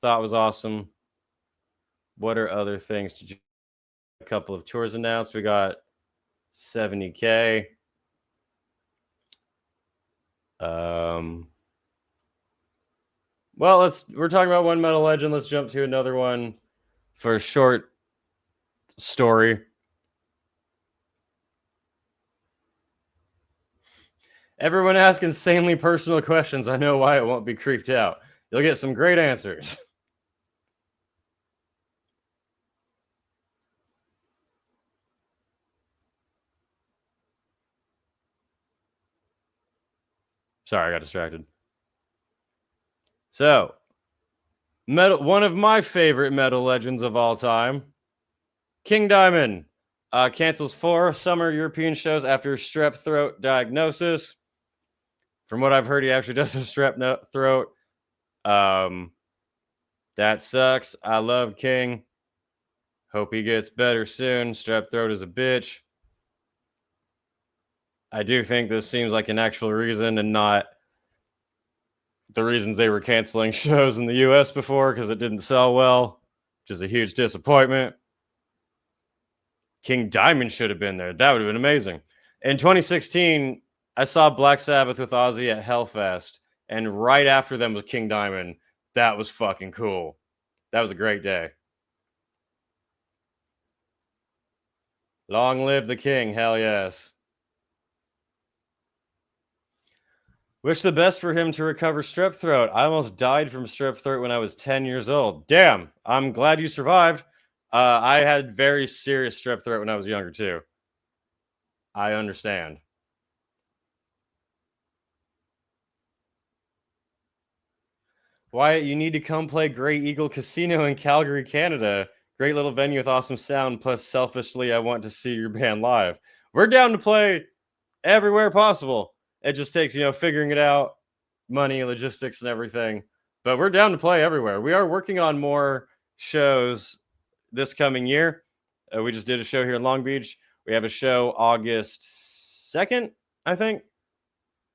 Thought was awesome. What are other things? A couple of tours announced. We got 70K. Well, we're talking about one metal legend. Let's jump to another one for a short story. Everyone asks insanely personal questions. I know why it won't be creeped out. You'll get some great answers. Sorry, I got distracted. So, one of my favorite metal legends of all time, King Diamond, cancels 4 summer European shows after strep throat diagnosis. From what I've heard, he actually does have strep throat. That sucks. I love King. Hope he gets better soon. Strep throat is a bitch. I do think this seems like an actual reason and not the reasons they were canceling shows in the US before because it didn't sell well, which is a huge disappointment. King Diamond should have been there. That would have been amazing. In 2016, I saw Black Sabbath with Ozzy at Hellfest, and right after them was King Diamond. That was fucking cool. That was a great day. Long live the king. Hell yes. Wish the best for him to recover strep throat. I almost died from strep throat when I was 10 years old. Damn, I'm glad you survived. I had very serious strep throat when I was younger, too. I understand. Wyatt, you need to come play Grey Eagle Casino in Calgary, Canada. Great little venue with awesome sound. Plus, selfishly, I want to see your band live. We're down to play everywhere possible. It just takes, figuring it out, money, logistics, and everything. But we're down to play everywhere. We are working on more shows this coming year. We just did a show here in Long Beach. We have a show August 2nd, I think.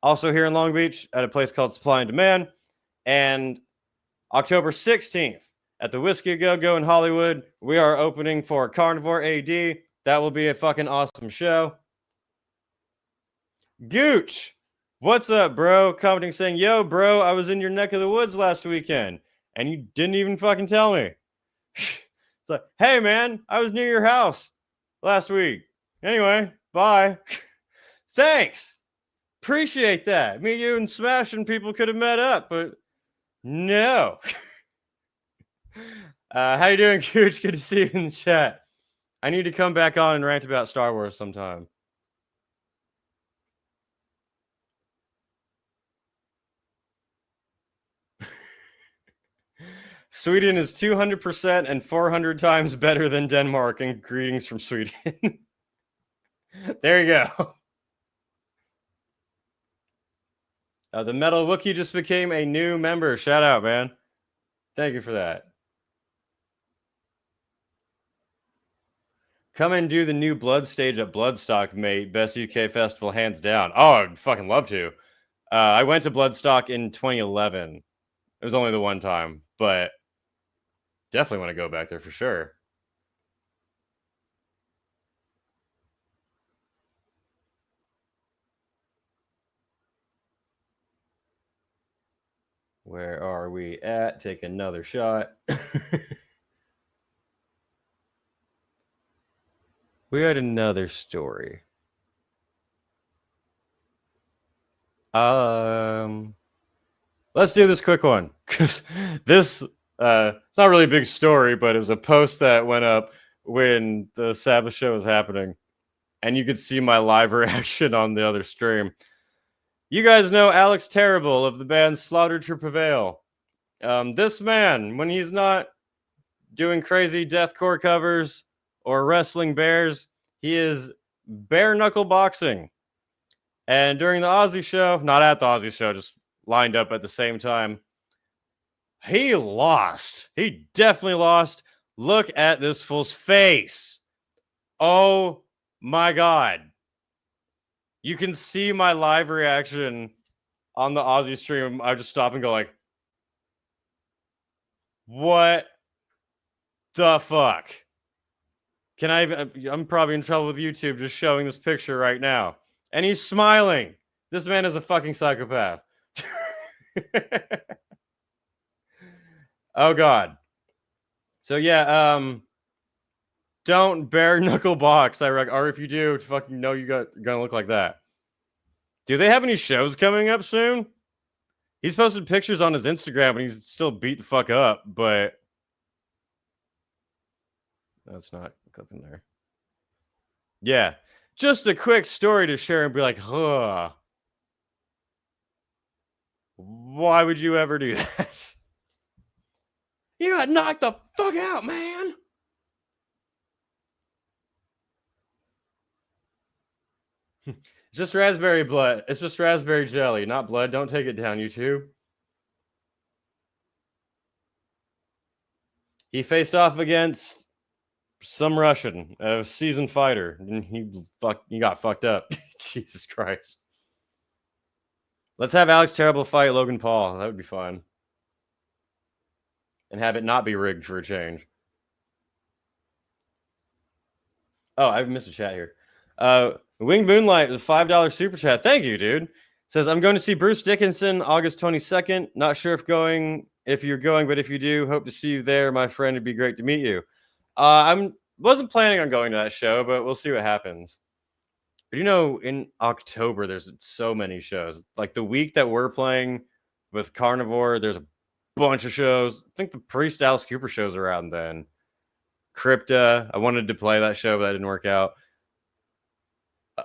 Also here in Long Beach at a place called Supply and Demand. And October 16th at the Whiskey Go-Go in Hollywood, we are opening for Carnivore AD. That will be a fucking awesome show. Gooch, what's up, bro? Commenting saying, yo, bro, I was in your neck of the woods last weekend, and you didn't even fucking tell me. It's like, hey, man, I was near your house last week. Anyway, bye. Thanks. Appreciate that. Me, you, and Smashing people could have met up, but no. How you doing, Gooch? Good to see you in the chat. I need to come back on and rant about Star Wars sometime. Sweden is 200% and 400 times better than Denmark, and greetings from Sweden. There you go. The Metal Wookiee just became a new member. Shout out, man. Thank you for that. Come and do the new Blood stage at Bloodstock, mate. Best UK festival, hands down. Oh, I'd fucking love to. I went to Bloodstock in 2011. It was only the one time, but definitely want to go back there for sure. Where are we at? Take another shot. We had another story. Let's do this quick one, because this it's not really a big story, but it was a post that went up when the Sabbath show was happening, and you could see my live reaction on the other stream. You guys know Alex Terrible of the band Slaughter to Prevail. This man, when he's not doing crazy deathcore covers or wrestling bears, he is bare knuckle boxing. And during the Aussie show, not at the Aussie show, just lined up at the same time, he lost. He definitely lost. Look at this fool's face. Oh my God. You can see my live reaction on the Aussie stream. I just stop and go like, what the fuck? Can I even, I'm probably in trouble with YouTube just showing this picture right now. And he's smiling. This man is a fucking psychopath. Oh God. So yeah, don't bare knuckle box. Or if you do, fucking know you're gonna look like that. Do they have any shows coming up soon? He's posted pictures on his Instagram and he's still beat the fuck up, but that's not clipping there. Yeah, just a quick story to share and be like, huh. Why would you ever do that? You got knocked the fuck out, man. It's just raspberry blood. It's just raspberry jelly, not blood. Don't take it down, YouTube. He faced off against some Russian, a seasoned fighter, and he got fucked up. Jesus Christ. Let's have Alex Terrible fight Logan Paul. That would be fun. And have it not be rigged for a change. Oh, I missed a chat here. Winged Moonlight with a $5 super chat. Thank you, dude. Says, I'm going to see Bruce Dickinson August 22nd. Not sure if you're going, but if you do, hope to see you there, my friend. It'd be great to meet you. I wasn't planning on going to that show, but we'll see what happens. But you know, in October, there's so many shows. Like the week that we're playing with Carnivore, there's a bunch of shows. I think the Priest Alice Cooper shows are around then. Crypta, I wanted to play that show, but that didn't work out.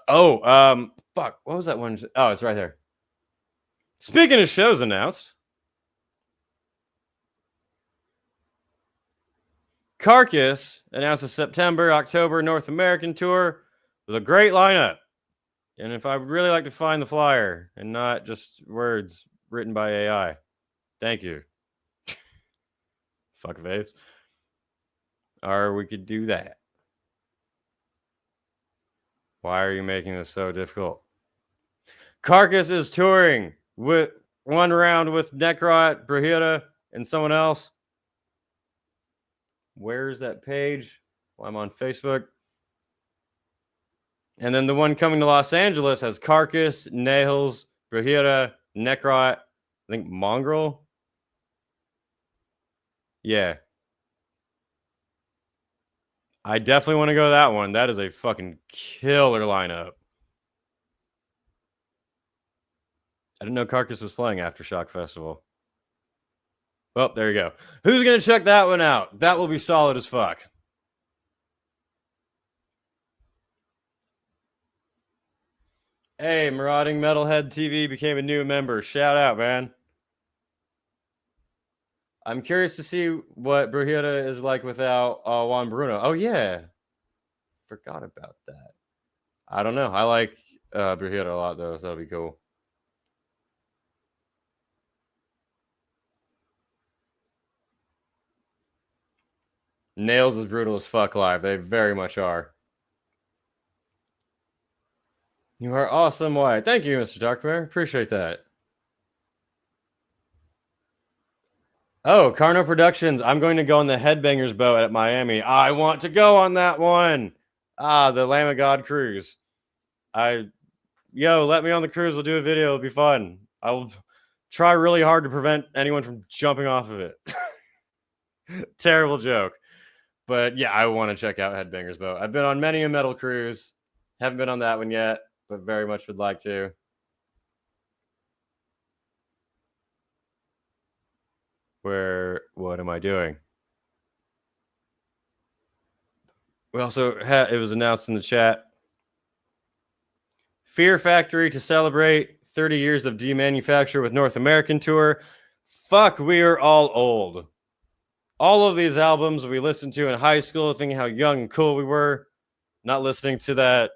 Fuck, what was that one? Oh, it's right there. Speaking of shows announced, Carcass announced a September, October North American tour with a great lineup. And if I would really like to find the flyer and not just words written by AI, thank you. Fuck face. Or we could do that. Why are you making this so difficult? Carcass is touring with one round with Necrot, Brahira, and someone else. Where's that page? Well, I'm on Facebook. And then the one coming to Los Angeles has Carcass, Nails, Brahira, Necrot, I think Mongrel. Yeah. I definitely want to go to that one. That is a fucking killer lineup. I didn't know Carcass was playing Aftershock Festival. Well, there you go. Who's going to check that one out? That will be solid as fuck. Hey, Marauding Metalhead TV became a new member. Shout out, man. I'm curious to see what Brujita is like without Juan Bruno. Oh, yeah. Forgot about that. I don't know. I like Brujita a lot, though, so that'll be cool. Nails is brutal as fuck live. They very much are. You are awesome, Wyatt. Thank you, Mr. Darkmare. Appreciate that. Oh, Carno Productions. I'm going to go on the Headbangers Boat at Miami. I want to go on that one. The Lamb of God cruise. Let me on the cruise. We'll do a video. It'll be fun. I'll try really hard to prevent anyone from jumping off of it. Terrible joke. But yeah, I want to check out Headbangers Boat. I've been on many a metal cruise. Haven't been on that one yet, but very much would like to. What am I doing? We also it was announced in the chat. Fear Factory to celebrate 30 years of Demanufacture with North American tour. Fuck, we are all old. All of these albums we listened to in high school, thinking how young and cool we were, not listening to that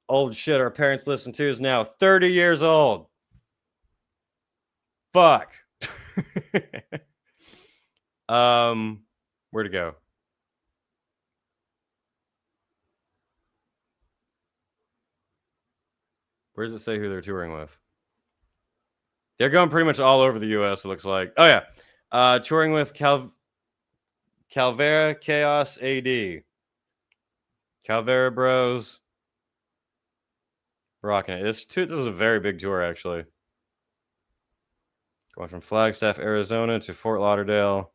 old shit our parents listened to, is now 30 years old. Fuck. Where to go? Where does it say who they're touring with? They're going pretty much all over the U.S., it looks like. Oh, yeah. Touring with Calvera Chaos AD. Calvera Bros. Rocking it. This is a very big tour, actually. Going from Flagstaff, Arizona to Fort Lauderdale.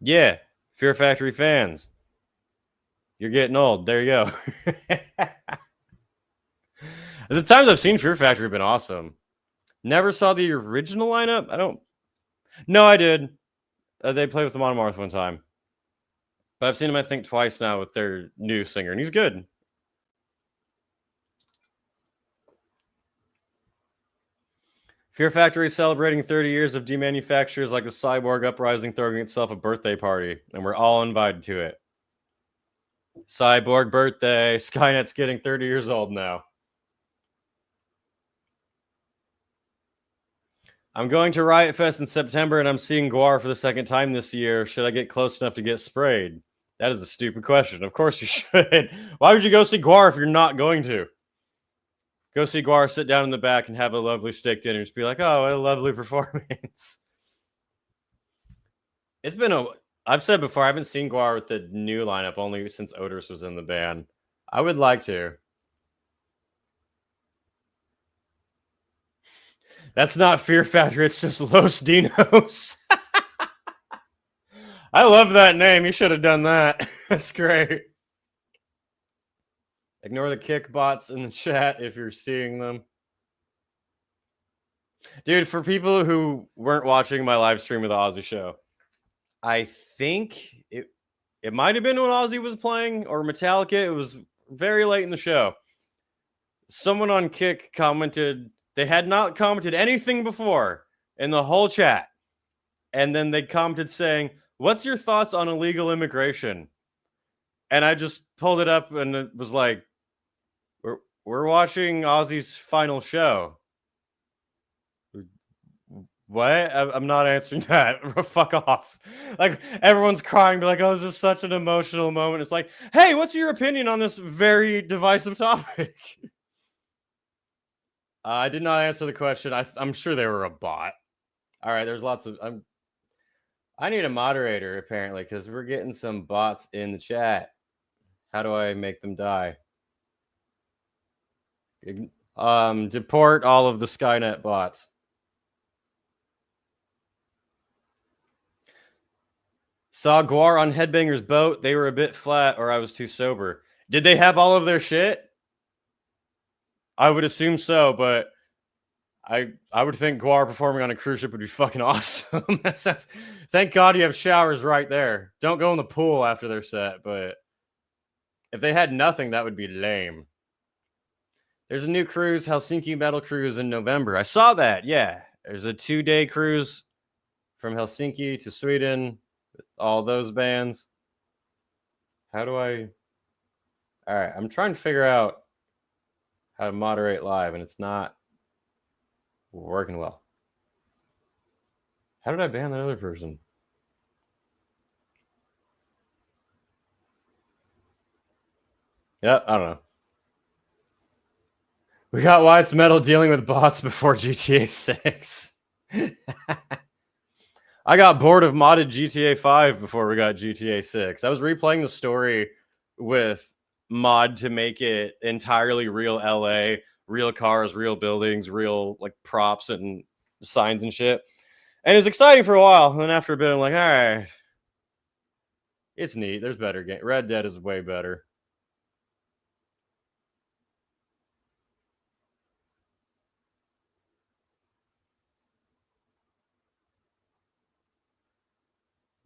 Yeah, Fear Factory fans. You're getting old. There you go. The times I've seen Fear Factory have been awesome. Never saw the original lineup. No, I did. They played with the Monomarth one time. But I've seen them, I think, twice now with their new singer, and he's good. Fear Factory is celebrating 30 years of Demanufacture like a cyborg uprising throwing itself a birthday party, and we're all invited to it. Cyborg birthday. Skynet's getting 30 years old now. I'm going to Riot Fest in September, and I'm seeing Guar for the second time this year. Should I get close enough to get sprayed? That is a stupid question. Of course you should. Why would you go see Guar if you're not going to? Go see Guar, sit down in the back, and have a lovely steak dinner. Just be like, oh, what a lovely performance. I've said before, I haven't seen Guar with the new lineup only since Otis was in the band. I would like to. That's not Fear Factory, it's just Los Dinos. I love that name. You should have done that. That's great. Ignore the kick bots in the chat if you're seeing them. Dude, for people who weren't watching my live stream of the Aussie show, I think it might have been when Aussie was playing or Metallica. It was very late in the show. Someone on Kick commented they had not commented anything before in the whole chat. And then they commented saying, "What's your thoughts on illegal immigration?" And I just pulled it up and it was like, we're watching Aussie's final show. What? I'm not answering that. Fuck off. Like, everyone's crying, like, oh, this is such an emotional moment. It's like, hey, what's your opinion on this very divisive topic? I did not answer the question. I'm sure they were a bot. All right, there's lots of... I need a moderator, apparently, because we're getting some bots in the chat. How do I make them die? Deport all of the Skynet bots. Saw Guar on Headbangers Boat. They were a bit flat, or I was too sober. Did they have all of their shit? I would assume so, but I would think Guar performing on a cruise ship would be fucking awesome. Thank God you have showers right there. Don't go in the pool after their set, but if they had nothing, that would be lame. There's a new cruise, Helsinki Metal Cruise in November. I saw that, yeah. There's a 2-day cruise from Helsinki to Sweden. All those bands. How do I... All right, I'm trying to figure out how to moderate live, and it's not working well. How did I ban that other person? Yeah, I don't know. We got Wyatt's Metal dealing with bots before GTA 6. I got bored of modded GTA 5 before we got GTA 6. I was replaying the story with mod to make it entirely real LA, real cars, real buildings, real like props and signs and shit. And it was exciting for a while. And then after a bit, I'm like, all right, it's neat. There's better game. Red Dead is way better.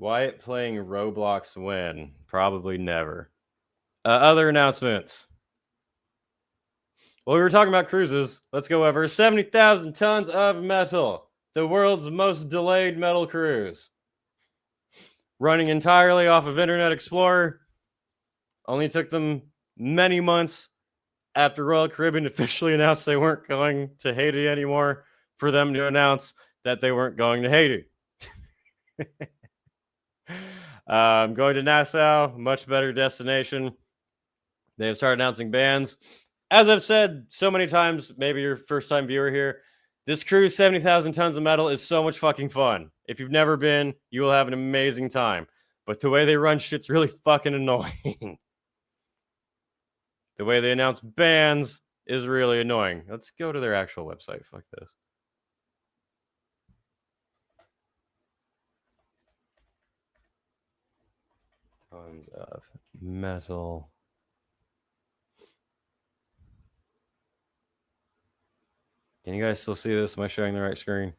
Wyatt playing Roblox when? Probably never. Other announcements. Well, we were talking about cruises. Let's go over 70,000 tons of metal. The world's most delayed metal cruise. Running entirely off of Internet Explorer. Only took them many months after Royal Caribbean officially announced they weren't going to Haiti anymore for them to announce that they weren't going to Haiti. Going to Nassau, much better destination. They have started announcing bands. As I've said so many times, maybe you're first time viewer here, this cruise, 70,000 tons of metal, is so much fucking fun. If you've never been, you will have an amazing time. But the way they run shit's really fucking annoying. The way they announce bands is really annoying. Let's go to their actual website. Fuck this. Tons of metal. Can you guys still see this? Am I showing the right screen?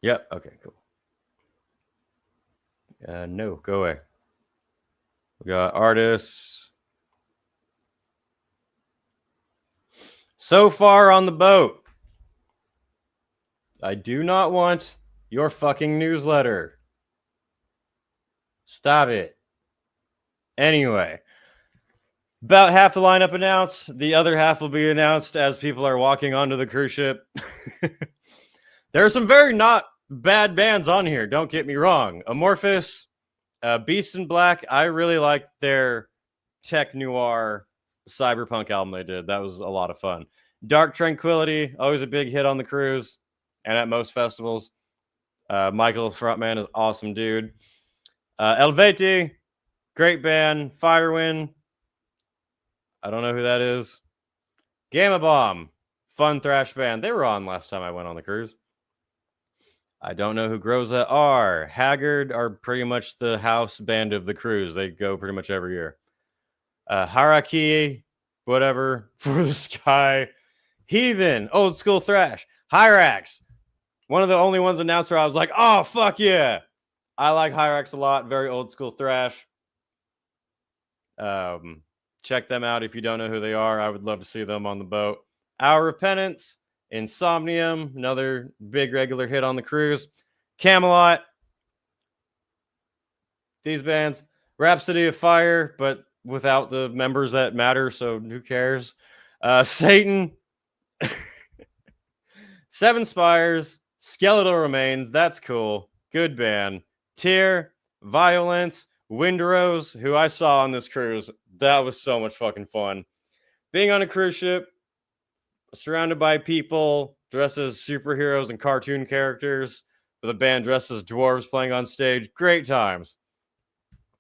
Yep. Okay, cool. No, go away. We got artists. So far on the boat. I do not want your fucking newsletter. Stop it. Anyway. About half the lineup announced. The other half will be announced as people are walking onto the cruise ship. There are some very not bad bands on here. Don't get me wrong. Amorphous, Beast in Black. I really liked their tech noir cyberpunk album they did. That was a lot of fun. Dark Tranquility, always a big hit on the cruise and at most festivals. Michael, frontman, is awesome dude. Helveti, great band. Firewind. I don't know who that is. Gamma Bomb, fun thrash band. They were on last time I went on the cruise. I don't know who Groza are. Haggard are pretty much the house band of the cruise. They go pretty much every year. Haraki, whatever, For the Sky. Heathen, Old School Thrash. Hyrax, one of the only ones announced where I was like, oh, fuck yeah. I like Hyrax a lot. Very old school thrash. Check them out if you don't know who they are. I would love to see them on the boat. Hour of Penance. Insomnium, another big regular hit on the cruise. Camelot. These bands. Rhapsody of Fire, but without the members that matter, so who cares? Satan. Seven Spires. Skeletal Remains. That's cool. Good band. Tear. Violence. Windrose, who I saw on this cruise. That was so much fucking fun. Being on a cruise ship, surrounded by people dressed as superheroes and cartoon characters, with a band dressed as dwarves playing on stage. Great times.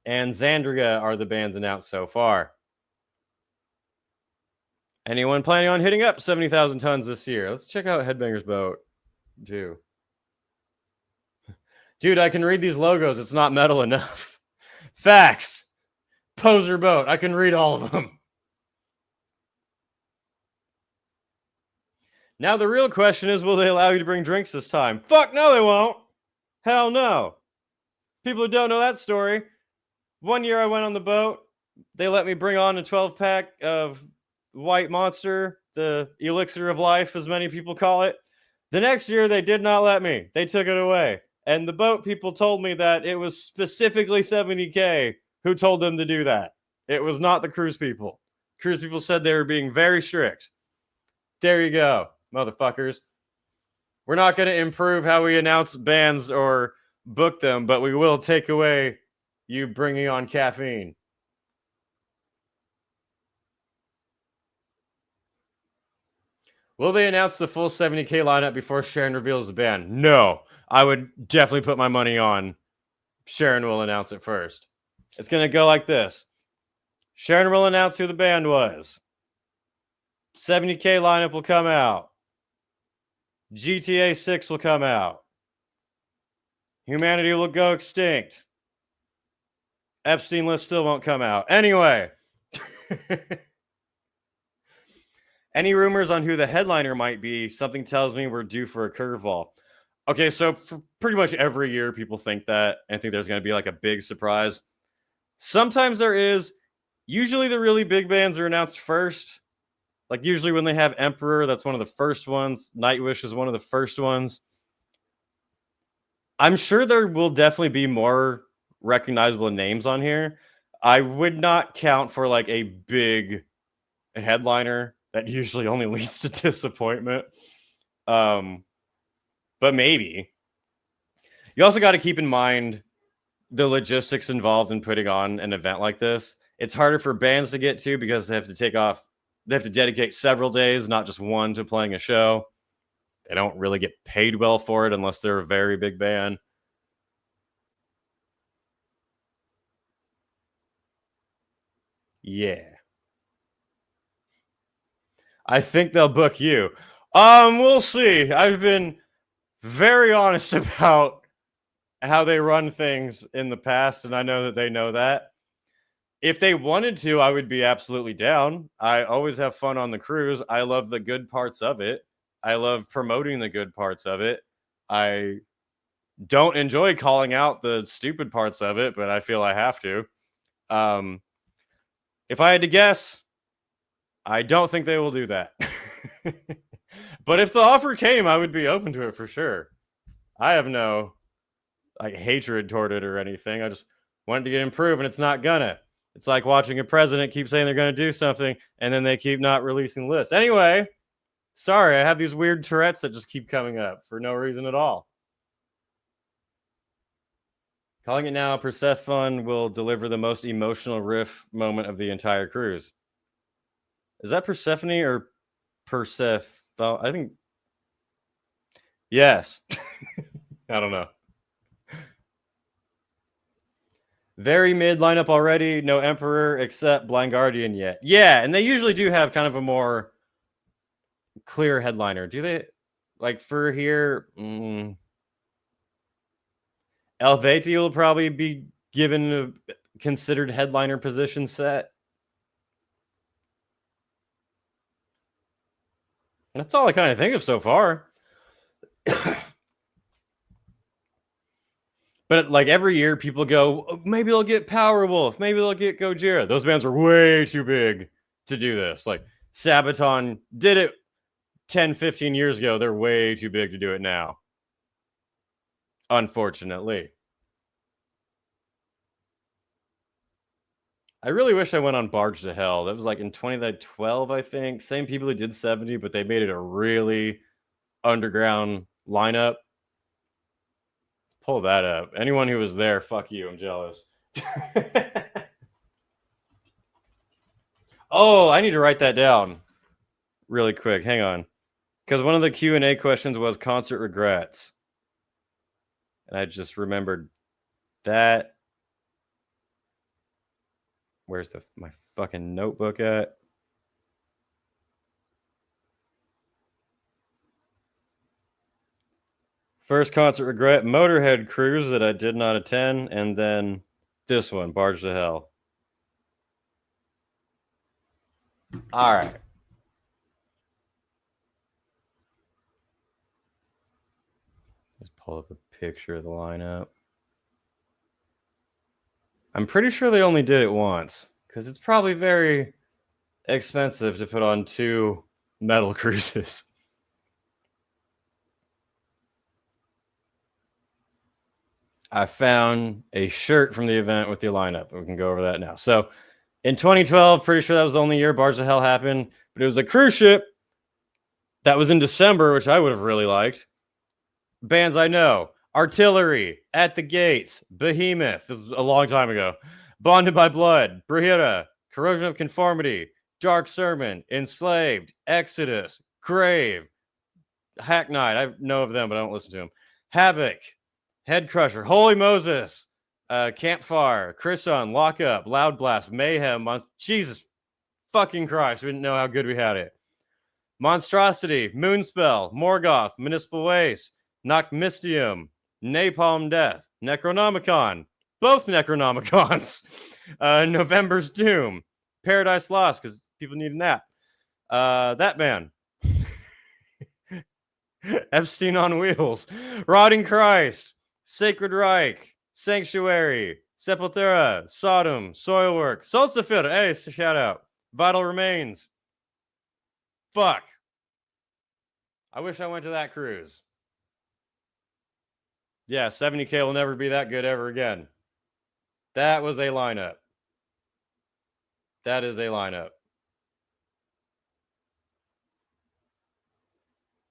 And Xandria are the bands announced so far. Anyone planning on hitting up 70,000 tons this year? Let's check out Headbangers Boat, too. Dude, I can read these logos. It's not metal enough. Facts. Poser Boat. I can read all of them. Now the real question is, will they allow you to bring drinks this time? Fuck no, they won't. Hell no. People who don't know that story. One year I went on the boat. They let me bring on a 12-pack of White Monster, the elixir of life, as many people call it. The next year, they did not let me. They took it away. And the boat people told me that it was specifically 70K who told them to do that. It was not the cruise people. Cruise people said they were being very strict. There you go, motherfuckers. We're not going to improve how we announce bands or book them, but we will take away you bringing on caffeine. Will they announce the full 70K lineup before Sharon reveals the band? No. I would definitely put my money on Sharon will announce it first. It's going to go like this. Sharon will announce who the band was. 70K lineup will come out. GTA 6 will come out. Humanity will go extinct. Epstein list still won't come out. Anyway. Any rumors on who the headliner might be? Something tells me we're due for a curveball. Okay, so for pretty much every year, people think that and think there's going to be like a big surprise. Sometimes there is. Usually the really big bands are announced first. Like usually when they have Emperor, that's one of the first ones. Nightwish is one of the first ones. I'm sure there will definitely be more recognizable names on here. I would not count for like a big headliner. That usually only leads to disappointment. But maybe. You also got to keep in mind the logistics involved in putting on an event like this. It's harder for bands to get to because they have to take off. They have to dedicate several days, not just one, to playing a show. They don't really get paid well for it unless they're a very big band. Yeah. I think they'll book you. We'll see. I've been very honest about how they run things in the past, and I know that they know that. If they wanted to, I would be absolutely down. I always have fun on the cruise. I love the good parts of it. I love promoting the good parts of it. I don't enjoy calling out the stupid parts of it, but I feel I have to. If I had to guess, I don't think they will do that. But if the offer came, I would be open to it for sure. I have no hatred toward it or anything. I just wanted to get improved, and it's not gonna. It's like watching a president keep saying they're going to do something, and then they keep not releasing lists. Anyway, sorry, I have these weird Tourette's that just keep coming up for no reason at all. Calling it now, Persephone will deliver the most emotional riff moment of the entire cruise. Is that Persephone or Persephone? I think. Yes. I don't know. Very mid lineup already. No Emperor except Blind Guardian yet. Yeah, and they usually do have kind of a more clear headliner. Do they? Like for here, Helvetia will probably be given a considered headliner position set. And that's all I kind of think of so far. But like every year, people go, oh, maybe they'll get Powerwolf, maybe they'll get Gojira. Those bands are way too big to do this. Like Sabaton did it 10, 15 years ago. They're way too big to do it now. Unfortunately. I really wish I went on Barge to Hell. That was like in 2012, I think. Same people who did 70, but they made it a really underground lineup. Pull that up. Anyone who was there, fuck you. I'm jealous. Oh, I need to write that down really quick. Hang on. Because one of the Q&A questions was concert regrets. And I just remembered that. Where's my fucking notebook at? First concert regret, Motorhead cruise that I did not attend, and then this one, Barge to Hell. All right. Just pull up a picture of the lineup. I'm pretty sure they only did it once, because it's probably very expensive to put on 2 metal cruises. I found a shirt from the event with the lineup. We can go over that now. So in 2012, pretty sure that was the only year Barge to Hell happened, but it was a cruise ship that was in December, which I would have really liked. Bands I know: Artillery, At the Gates, Behemoth, this was a long time ago, Bonded by Blood, Brahira, Corrosion of Conformity, Dark Sermon, Enslaved, Exodus, Grave, Hacknight, I know of them, but I don't listen to them, Havoc, Head Crusher, Holy Moses, Campfire, Chrison, Lock Up, Loud Blast, Mayhem, Jesus fucking Christ, we didn't know how good we had it. Monstrosity, Moonspell, Morgoth, Municipal Waste, Nocmistium, Napalm Death, Necronomicon, both Necronomicons, November's Doom, Paradise Lost, because people need a nap, that band, Epstein on Wheels, Rotting Christ, Sacred Reich, Sanctuary, Sepultura, Sodom, Soilwork, Solstifield, hey, shout out, Vital Remains. Fuck. I wish I went to that cruise. Yeah, 70K will never be that good ever again. That was a lineup. That is a lineup.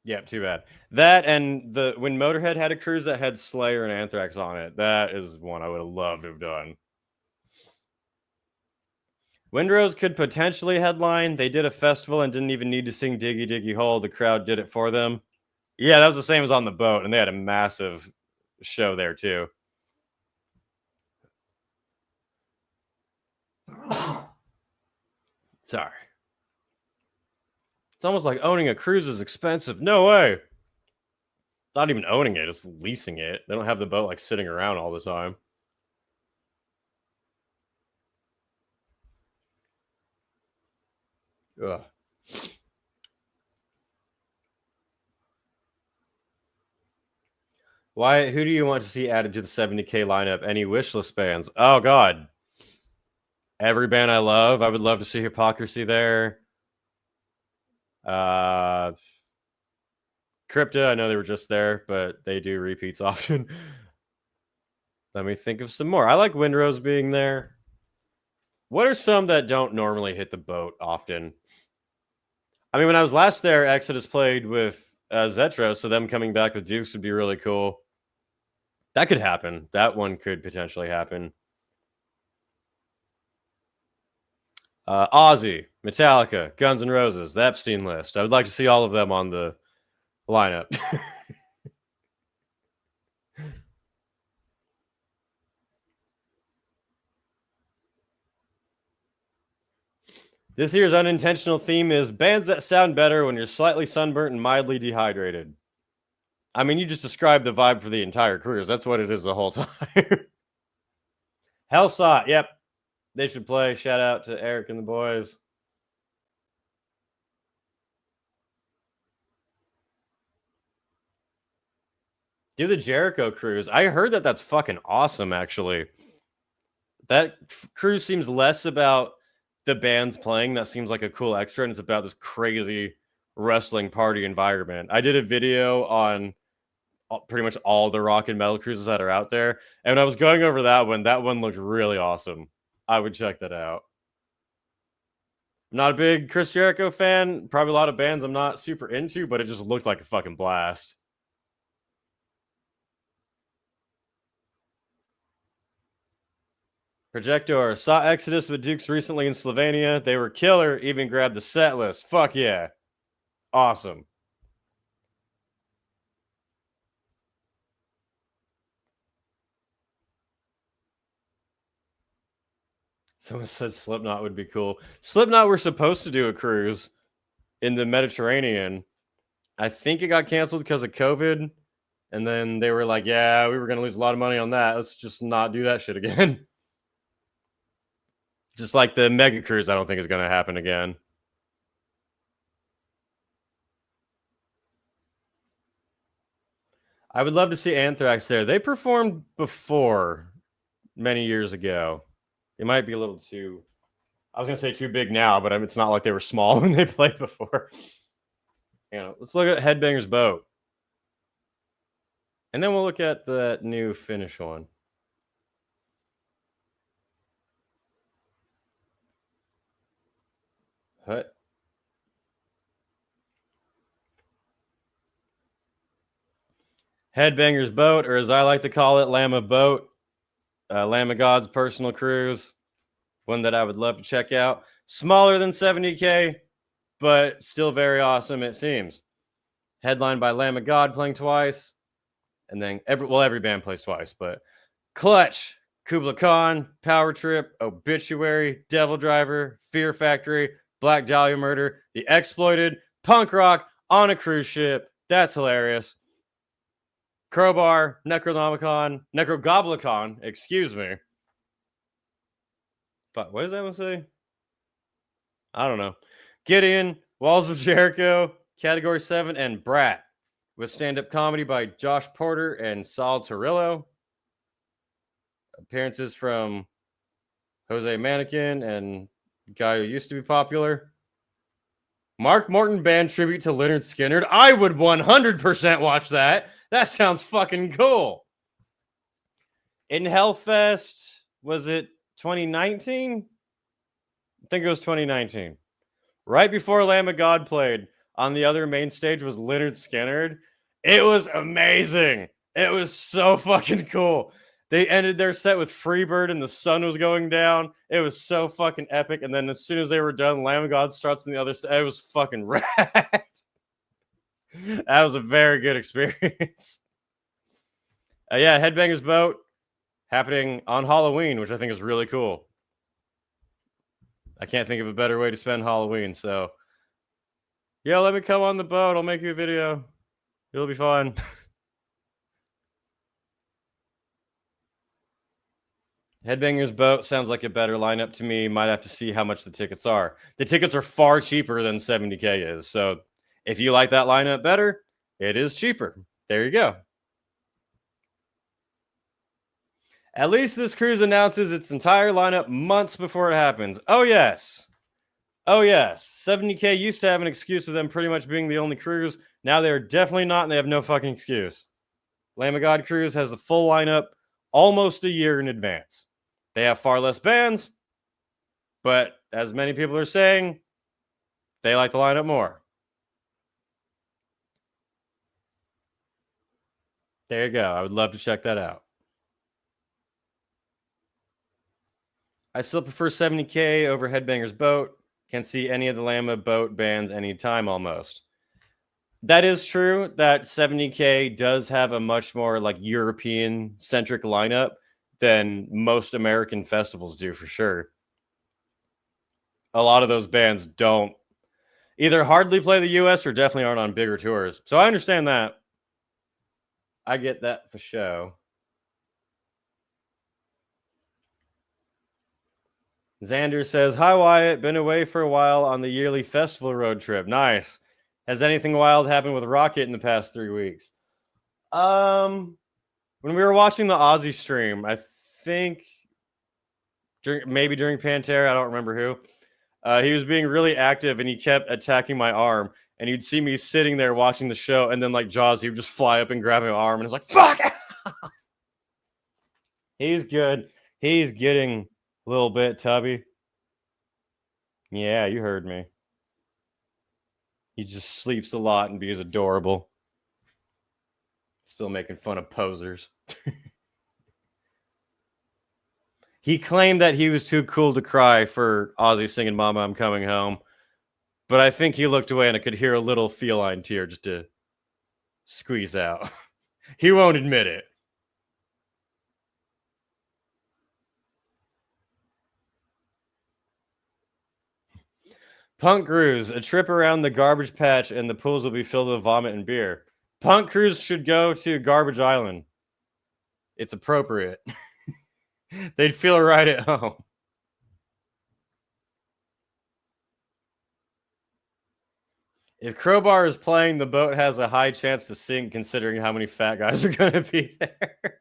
Yeah, too bad. That and when Motorhead had a cruise that had Slayer and Anthrax on it, that is one I would have loved to have done. Windrose could potentially headline. They did a festival and didn't even need to sing Diggy Diggy Hole. The crowd did it for them. Yeah, that was the same as on the boat, and they had a massive show there too. Sorry. It's almost like owning a cruise is expensive. No way. Not even owning it, it's leasing it. They don't have the boat like sitting around all the time. Ugh. Why? Who do you want to see added to the 70K lineup? Any wishlist bands? Oh God. Every band I love. I would love to see Hypocrisy there. Crypta, I know they were just there, but they do repeats often. Let me think of some more. I like Windrose being there. What are some that don't normally hit the boat often? I mean, when I was last there, Exodus played with Zetro, so them coming back with Dukes would be really cool. That could happen. That one could potentially happen. Ozzy, Metallica, Guns N' Roses, the Epstein list. I would like to see all of them on the lineup. This year's unintentional theme is bands that sound better when you're slightly sunburnt and mildly dehydrated. I mean, you just described the vibe for the entire cruise. That's what it is the whole time. Hellsot, yep. They should play. Shout out to Eric and the boys. Do the Jericho cruise. I heard that that's fucking awesome, actually. That cruise seems less about the bands playing. That seems like a cool extra, and it's about this crazy wrestling party environment. I did a video on pretty much all the rock and metal cruises that are out there, and when I was going over that one looked really awesome. I would check that out. I'm not a big Chris Jericho fan. Probably a lot of bands I'm not super into, but it just looked like a fucking blast. Projector saw Exodus with Dukes recently in Slovenia. They were killer. Even grabbed the set list. Fuck yeah. Awesome. Someone said Slipknot would be cool. Slipknot were supposed to do a cruise in the Mediterranean. I think it got canceled because of COVID. And then they were like, yeah, we were going to lose a lot of money on that. Let's just not do that shit again. Just like the mega cruise, I don't think is going to happen again. I would love to see Anthrax there. They performed before many years ago. It might be a little too, I was going to say too big now, but it's not like they were small when they played before. Let's look at Headbangers Boat. And then we'll look at the new Finnish one. What? Headbangers Boat, or as I like to call it, Lamb of Boat. Lamb of God's personal cruise. One that I would love to check out. Smaller than 70K, but still very awesome, it seems. Headlined by Lamb of God playing twice. And then every band plays twice, but Clutch, Kubla Khan, Power Trip, Obituary, Devil Driver, Fear Factory, Black Dahlia Murder, The Exploited, punk rock on a cruise ship. That's hilarious. Crowbar, Necrogoblicon, excuse me. But what does that one say? I don't know. Gideon, Walls of Jericho, Category 7, and Brat, with stand-up comedy by Josh Porter and Saul Torillo. Appearances from Jose Mannequin and guy who used to be popular. Mark Morton band tribute to Lynyrd Skynyrd. I would 100% watch that. That sounds fucking cool. In Hellfest, was it 2019? I think it was 2019. Right before Lamb of God played, on the other main stage was Lynyrd Skynyrd. It was amazing. It was so fucking cool. They ended their set with Freebird and the sun was going down. It was so fucking epic. And then as soon as they were done, Lamb of God starts on the other side. It was fucking rad. That was a very good experience. Yeah, Headbangers Boat happening on Halloween, which I think is really cool. I can't think of a better way to spend Halloween. So, yeah, let me come on the boat. I'll make you a video. It'll be fun. Headbangers Boat sounds like a better lineup to me. Might have to see how much the tickets are. The tickets are far cheaper than 70K is. So if you like that lineup better, it is cheaper. There you go. At least this cruise announces its entire lineup months before it happens. Oh, yes. Oh, yes. 70K used to have an excuse of them pretty much being the only cruise. Now they're definitely not, and they have no fucking excuse. Lamb of God Cruise has a full lineup almost a year in advance. They have far less bands, but as many people are saying, they like the lineup more. There you go. I would love to check that out. I still prefer 70K over Headbangers Boat. Can see any of the Lamb of Boat bands anytime almost. That is true that 70K does have a much more like European-centric lineup than most American festivals do for sure. A lot of those bands don't either hardly play the US or definitely aren't on bigger tours. So I understand that. I get that for show. Xander says, "Hi Wyatt, been away for a while on the yearly festival road trip. Nice. Has anything wild happened with Rocket in the past 3 weeks?" When we were watching the Aussie stream, I think maybe during Pantera, I don't remember who. He was being really active and he kept attacking my arm. And you'd see me sitting there watching the show, and then like Jaws, he would just fly up and grab my arm, and it's like, fuck! He's good. He's getting a little bit tubby. Yeah, you heard me. He just sleeps a lot and being adorable. Still making fun of posers. He claimed that he was too cool to cry for Ozzy singing Mama, I'm Coming Home. But I think he looked away and I could hear a little feline tear just to squeeze out. He won't admit it. Punk Cruise, a trip around the garbage patch and the pools will be filled with vomit and beer. Punk Cruise should go to Garbage Island. It's appropriate. They'd feel right at home. If Crowbar is playing, the boat has a high chance to sink considering how many fat guys are going to be there.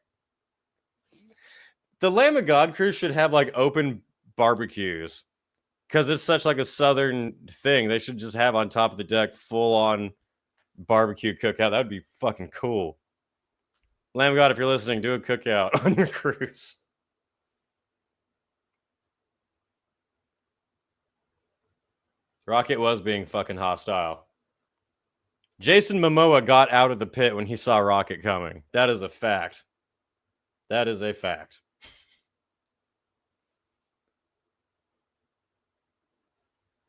The Lamb of God cruise should have like open barbecues because it's such like a southern thing. They should just have on top of the deck full on barbecue cookout. That would be fucking cool. Lamb of God, if you're listening, do a cookout on your cruise. Rocket was being fucking hostile. Jason Momoa got out of the pit when he saw Rocket coming. That is a fact. That is a fact.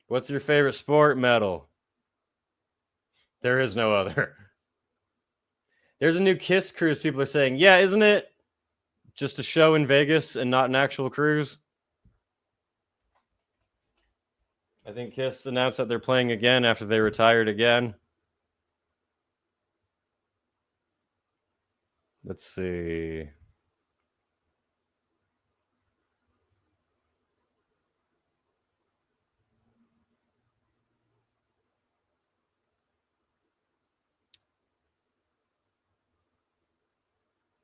What's your favorite sport? Metal. There is no other. There's a new Kiss cruise. People are saying, yeah, isn't it just a show in Vegas and not an actual cruise? I think Kiss announced that they're playing again after they retired again. Let's see.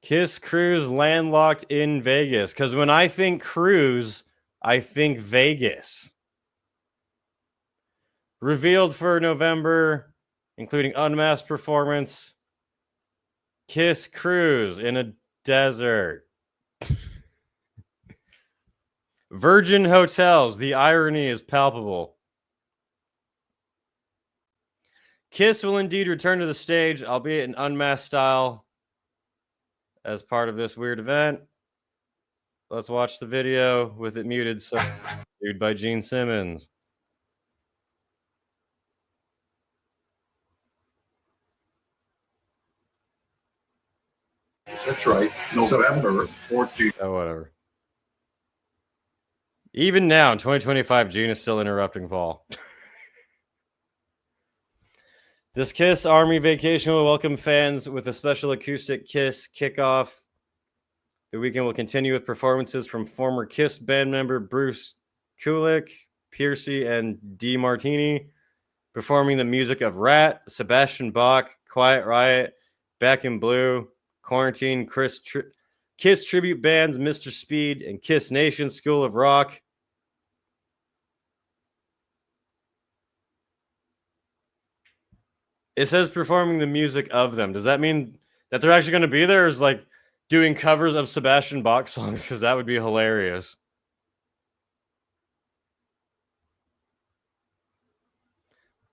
Kiss cruise landlocked in Vegas. Because when I think cruise, I think Vegas. Revealed for November, including unmasked performance. Kiss cruise in a desert. Virgin hotels. The irony is palpable. Kiss will indeed return to the stage, albeit in unmasked style, as part of this weird event. Let's watch the video with it muted. So, viewed by Gene Simmons.
That's right. November 14th.
Oh, whatever. Even now, in 2025, Gene is still interrupting Paul. This Kiss Army vacation will welcome fans with a special acoustic Kiss kickoff. The weekend will continue with performances from former Kiss band member Bruce Kulick, Piercy, and D. Martini, performing the music of Rat, Sebastian Bach, Quiet Riot, Back in Blue, Quarantine, Kiss tribute bands Mr. Speed and Kiss Nation School of Rock. It says performing the music of them. Does that mean that they're actually going to be there, or is like doing covers of Sebastian Bach songs? Because that would be hilarious.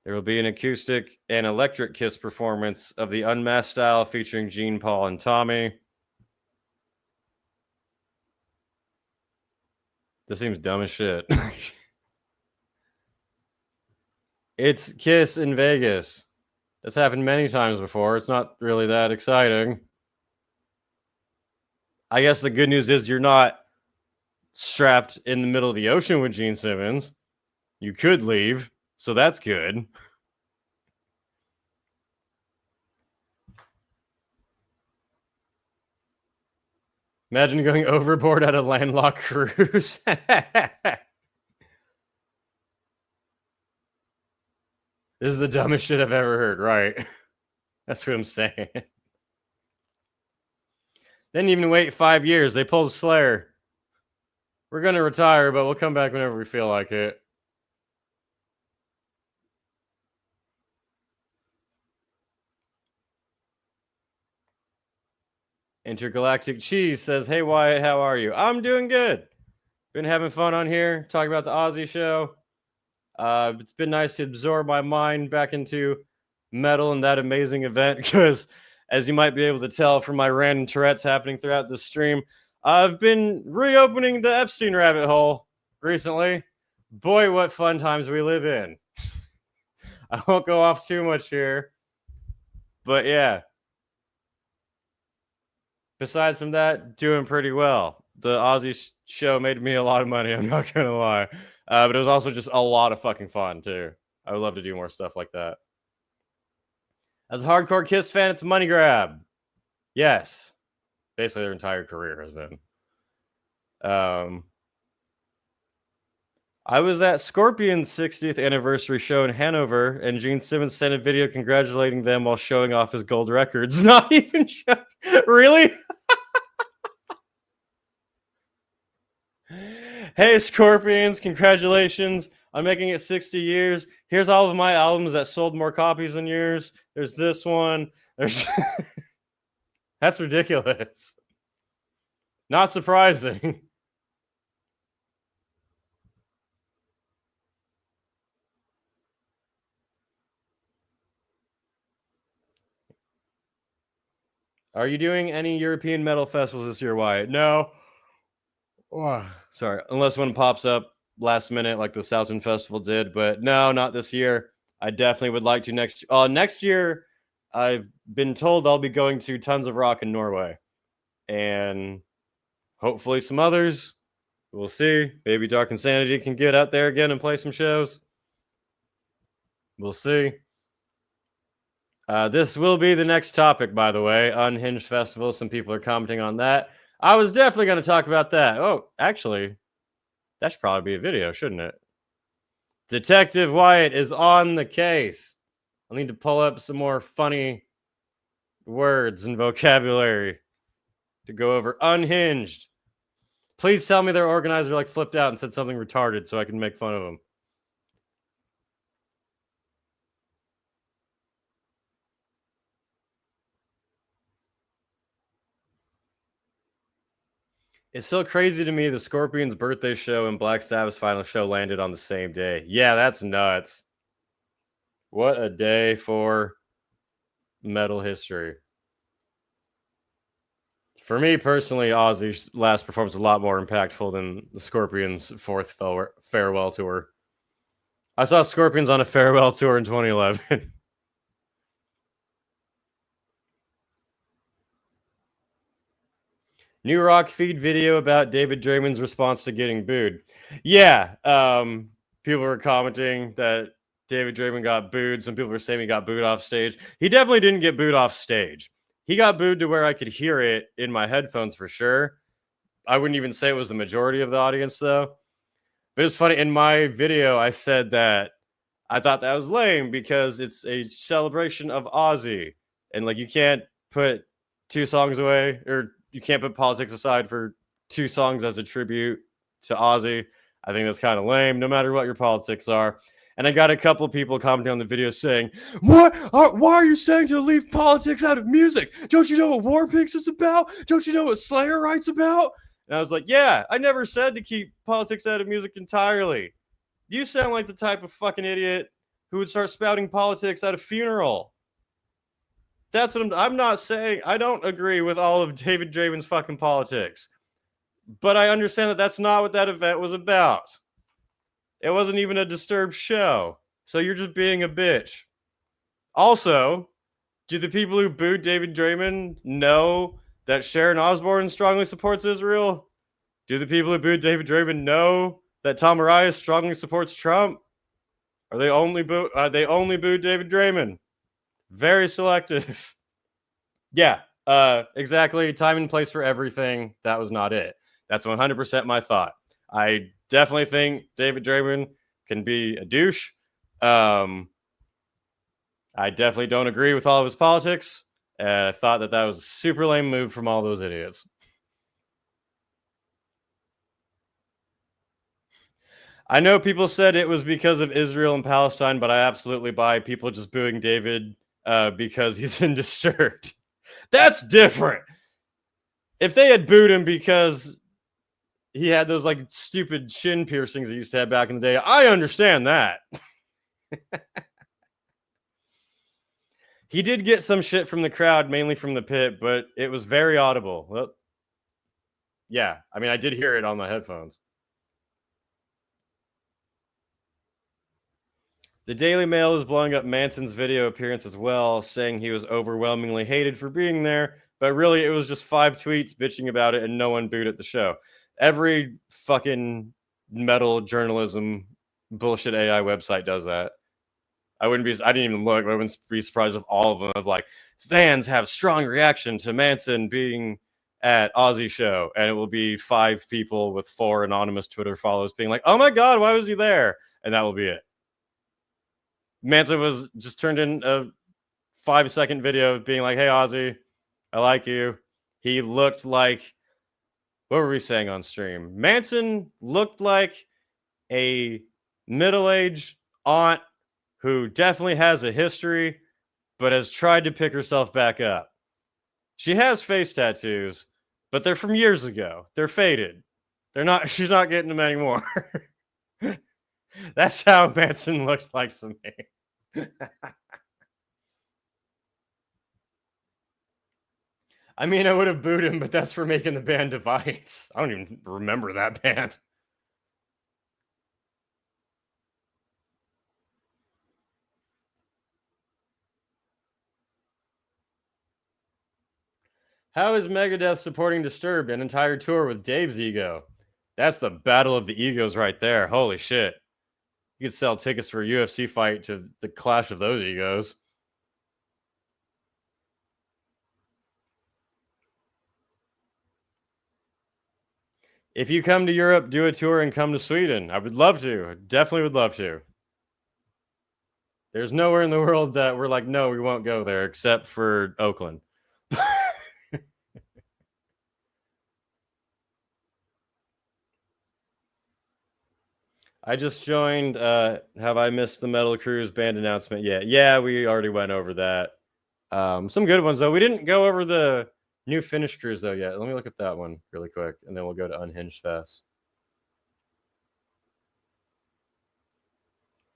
There will be an acoustic and electric Kiss performance of the unmasked style featuring Gene, Paul, and Tommy. This seems dumb as shit. It's Kiss in Vegas. That's happened many times before. It's not really that exciting. I guess the good news is you're not strapped in the middle of the ocean with Gene Simmons. You could leave, so that's good. Imagine going overboard at a landlocked cruise. This is the dumbest shit I've ever heard, right? That's what I'm saying. Didn't even wait 5 years. They pulled Slayer. We're going to retire, but we'll come back whenever we feel like it. Intergalactic Cheese says, hey, Wyatt, how are you? I'm doing good. Been having fun on here, talking about the Aussie show. It's been nice to absorb my mind back into metal and that amazing event because, as you might be able to tell from my random Tourette's happening throughout the stream, I've been reopening the Epstein rabbit hole recently. Boy, what fun times we live in. I won't go off too much here, but yeah. Besides from that, doing pretty well. The Aussie show made me a lot of money, I'm not gonna lie. But it was also just a lot of fucking fun, too. I would love to do more stuff like that. As a hardcore Kiss fan, it's a money grab. Yes. Basically, their entire career has been. I was at Scorpion's 60th anniversary show in Hanover, and Gene Simmons sent a video congratulating them while showing off his gold records. Not even really? Hey, Scorpions, congratulations on making it 60 years. Here's all of my albums that sold more copies than yours. There's this one. There's That's ridiculous. Not surprising. Are you doing any European metal festivals this year, Wyatt? No. Oh, sorry, unless one pops up last minute like the Southern Festival did, but no, not this year. I definitely would like to next year. I've been told I'll be going to Tons of Rock in Norway, and hopefully some others. We'll see. Maybe Dark Insanity can get out there again and play some shows. We'll see. This will be the next topic, by the way. Unhinged Festival. Some people are commenting on that. I was definitely going to talk about that. Oh, actually, that should probably be a video, shouldn't it? Detective Wyatt is on the case. I'll need to pull up some more funny words and vocabulary to go over Unhinged. Please tell me their organizer like flipped out and said something retarded so I can make fun of them. It's so crazy to me the Scorpions' birthday show and Black Sabbath's final show landed on the same day. Yeah, that's nuts. What a day for metal history. For me personally, Ozzy's last performance is a lot more impactful than the Scorpions' fourth farewell tour. I saw Scorpions on a farewell tour in 2011. New Rock feed video about David Draiman's response to getting booed. Yeah, people were commenting that David Draiman got booed. Some people were saying he got booed off stage. He definitely didn't get booed off stage. He got booed to where I could hear it in my headphones for sure. I wouldn't even say it was the majority of the audience, though. But it's funny. In my video, I said that I thought that was lame because it's a celebration of Aussie. And, like, you can't put two songs away, or you can't put politics aside for two songs as a tribute to Aussie. I think that's kind of lame, no matter what your politics are. And I got a couple people commenting on the video saying, why are you saying to leave politics out of music? Don't you know what War Pigs is about? Don't you know what Slayer writes about? And I was like, yeah, I never said to keep politics out of music entirely. You sound like the type of fucking idiot who would start spouting politics at a funeral. That's what I'm not saying. I don't agree with all of David Draiman's fucking politics. But I understand that that's not what that event was about. It wasn't even a Disturbed show. So you're just being a bitch. Also, do the people who booed David Draiman know that Sharon Osbourne strongly supports Israel? Do the people who booed David Draiman know that Tom Araya strongly supports Trump? Or they only booed David Draiman? Very selective. Yeah, Exactly. Time and place for everything. That was not it. That's 100% my thought. I definitely think David Draiman can be a douche. I definitely don't agree with all of his politics. And I thought that was a super lame move from all those idiots. I know people said it was because of Israel and Palestine, but I absolutely buy people just booing David because he's in Disturbed. That's different. If they had booed him because he had those like stupid shin piercings he used to have back in the day, I understand that. He did get some shit from the crowd, mainly from the pit, but it was very audible. Well, yeah, I mean, I did hear it on my headphones. The Daily Mail is blowing up Manson's video appearance as well, saying he was overwhelmingly hated for being there, but really it was just 5 tweets bitching about it and no one booed at the show. Every fucking metal journalism bullshit AI website does that. I didn't even look, but I wouldn't be surprised if all of them have like, fans have strong reaction to Manson being at Aussie show, and it will be 5 people with 4 anonymous Twitter follows being like, oh my god, why was he there? And that will be it. Manson was just turned in a 5-second video being like, hey, Ozzy, I like you. He looked like, what were we saying on stream? Manson looked like a middle-aged aunt who definitely has a history, but has tried to pick herself back up. She has face tattoos, but they're from years ago. They're faded. She's not getting them anymore. That's how Manson looked like to me. I mean, I would have booed him, but that's for making the band Device. I don't even remember that band. How is Megadeth supporting Disturbed, an entire tour with Dave's ego? That's the battle of the egos right there. Holy shit. You could sell tickets for a UFC fight to the clash of those egos. If you come to Europe, do a tour and come to Sweden. I would love to. I definitely would love to. There's nowhere in the world that we're like, no, we won't go there except for Oakland. I just joined. Have I missed the Metal Cruise band announcement yet? Yeah, we already went over that. Some good ones, though. We didn't go over the new Finnish cruise, though, yet. Let me look at that one really quick, and then we'll go to Unhinged Fest.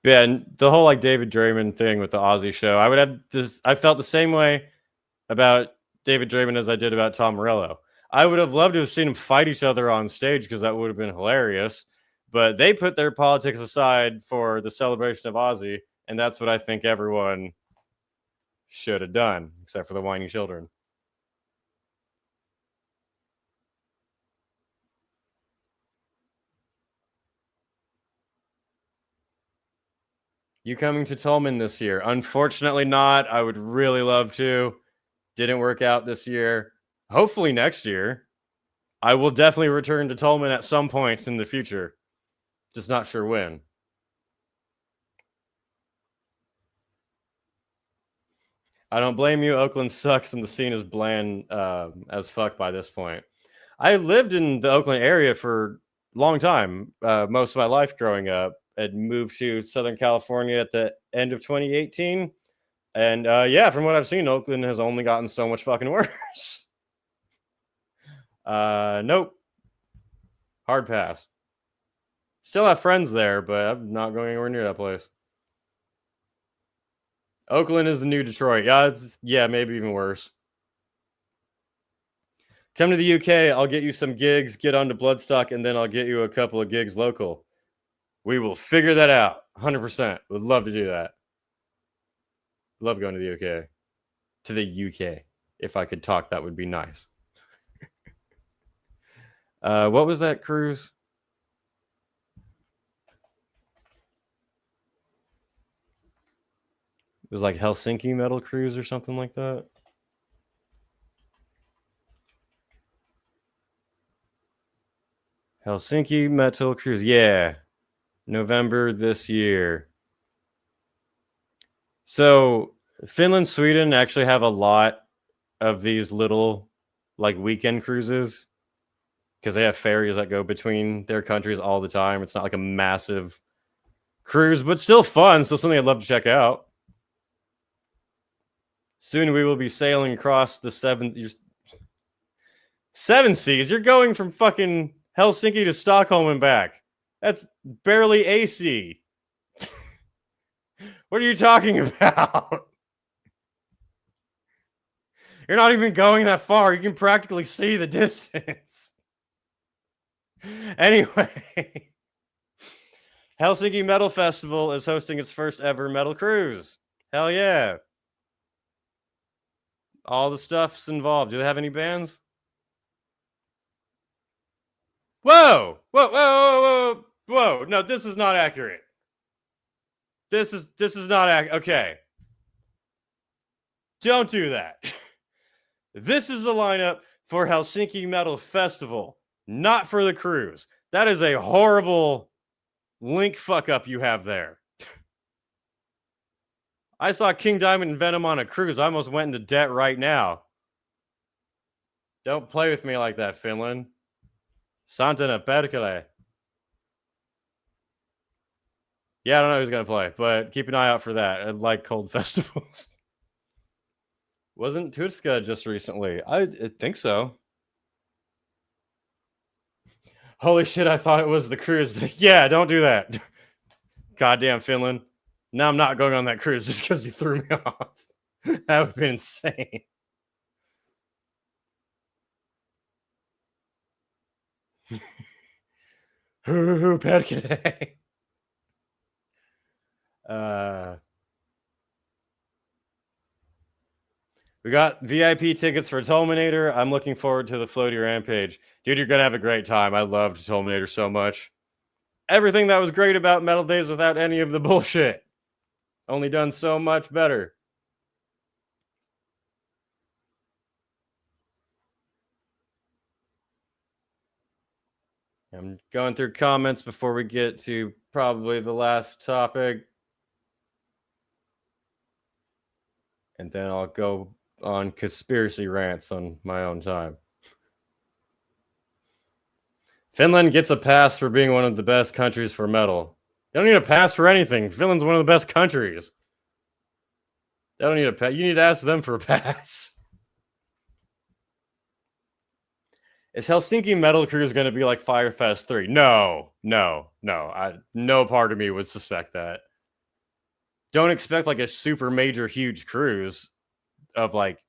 Yeah, and the whole like David Draiman thing with the Aussie show, I felt the same way about David Draiman as I did about Tom Morello. I would have loved to have seen them fight each other on stage because that would have been hilarious. But they put their politics aside for the celebration of Aussie, and that's what I think everyone should have done, except for the whiny children. You coming to Tolman this year? Unfortunately not. I would really love to. Didn't work out this year. Hopefully next year. I will definitely return to Tolman at some points in the future. Just not sure when. I don't blame you. Oakland sucks and the scene is bland as fuck by this point. I lived in the Oakland area for a long time, most of my life growing up. I'd moved to Southern California at the end of 2018. And yeah, from what I've seen, Oakland has only gotten so much fucking worse. Nope. Hard pass. Still have friends there, but I'm not going anywhere near that place. Oakland is the new Detroit. Yeah, maybe even worse. Come to the UK. I'll get you some gigs. Get onto Bloodstock, and then I'll get you a couple of gigs local. We will figure that out. 100%. Would love to do that. Love going to the UK. To the UK. If I could talk, that would be nice. What was that cruise? It was like Helsinki Metal Cruise or something like that. Helsinki Metal Cruise. Yeah. November this year. So Finland, Sweden actually have a lot of these little like weekend cruises because they have ferries that go between their countries all the time. It's not like a massive cruise, but still fun. So something I'd love to check out. Soon we will be sailing across the seven seas. You're going from fucking Helsinki to Stockholm and back. That's barely AC. What are you talking about? You're not even going that far. You can practically see the distance. Anyway, Helsinki Metal Festival is hosting its first ever metal cruise. Hell yeah. All the stuff's involved. Do they have any bands? Whoa! Whoa, whoa, whoa, whoa, whoa. No, this is not accurate. This is not accurate. Okay. Don't do that. This is the lineup for Helsinki Metal Festival, not for the cruise. That is a horrible link fuck up you have there. I saw King Diamond and Venom on a cruise. I almost went into debt right now. Don't play with me like that, Finland. Santana Perkele. Yeah, I don't know who's going to play, but keep an eye out for that. I like cold festivals. Wasn't Tutska just recently? I think so. Holy shit, I thought it was the cruise. Yeah, don't do that. Goddamn Finland. Now I'm not going on that cruise just because you threw me off. That would have been insane. Perkele. We got VIP tickets for Tolminator. I'm looking forward to the Floaty Rampage. Dude, you're going to have a great time. I loved Tolminator so much. Everything that was great about Metal Days without any of the bullshit. Only done so much better. I'm going through comments before we get to probably the last topic. And then I'll go on conspiracy rants on my own time. Finland gets a pass for being one of the best countries for metal. They don't need a pass for anything. Finland's one of the best countries. They don't need a pass. You need to ask them for a pass. Is Helsinki Metal Cruise going to be like Firefest 3? No. No part of me would suspect that. Don't expect like a super major huge cruise of like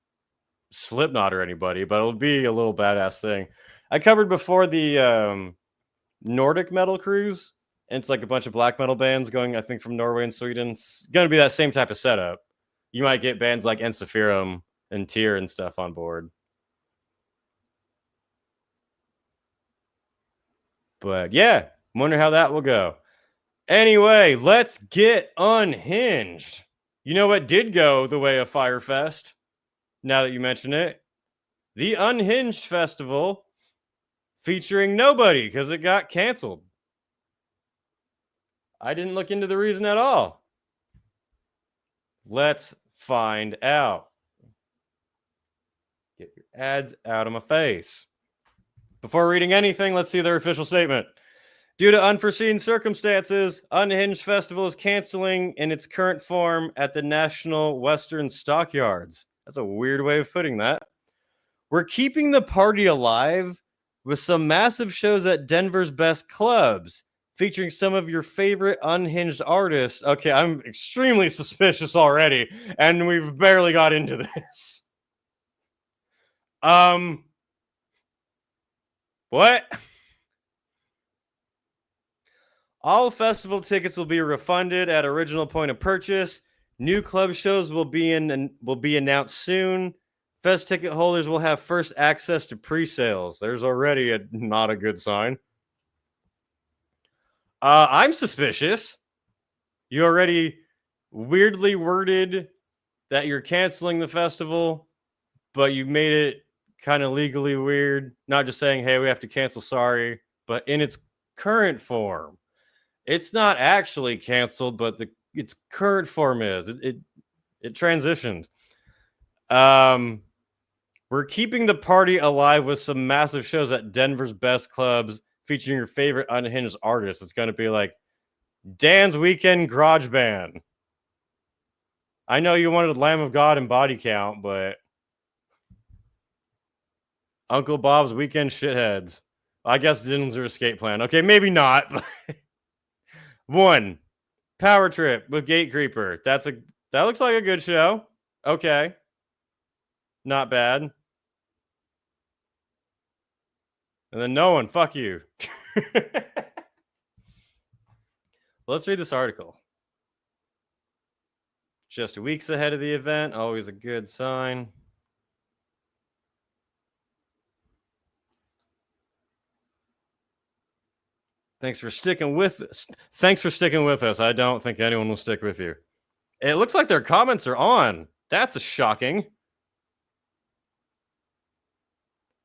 Slipknot or anybody, but it'll be a little badass thing. I covered before the Nordic Metal Cruise, and it's like a bunch of black metal bands going, I think, from Norway and Sweden. It's going to be that same type of setup. You might get bands like Ensiferum and Tyr and stuff on board. But yeah, wonder how that will go. Anyway, let's get Unhinged. You know what did go the way of Firefest? Now that you mention it, the Unhinged Festival featuring nobody because it got canceled. I didn't look into the reason at all. Let's find out. Get your ads out of my face. Before reading anything, let's see their official statement. Due to unforeseen circumstances, Unhinged Festival is canceling in its current form at the National Western Stockyards. That's a weird way of putting that. We're keeping the party alive with some massive shows at Denver's best clubs, featuring some of your favorite Unhinged artists. Okay, I'm extremely suspicious already, and we've barely got into this. What? All festival tickets will be refunded at original point of purchase. New club shows will be announced soon. Fest ticket holders will have first access to pre-sales. There's already not a good sign. I'm suspicious. You already weirdly worded that you're canceling the festival, but you made it kind of legally weird. Not just saying, hey, we have to cancel, sorry. but in its current form. It's not actually canceled, but its current form is. It transitioned. We're keeping the party alive with some massive shows at Denver's best clubs featuring your favorite unhinged artists. It's going to be like Dan's Weekend Garage Band. I know you wanted Lamb of God and Body Count, but Uncle Bob's Weekend Shitheads. I guess Dinner Escape Plan. Okay, maybe not. But 1. Power Trip with Gate Creeper. That looks like a good show. Okay. Not bad. And then no one, fuck you. Let's read this article. Just weeks ahead of the event, always a good sign. Thanks for sticking with us. I don't think anyone will stick with you. It looks like their comments are on. That's shocking.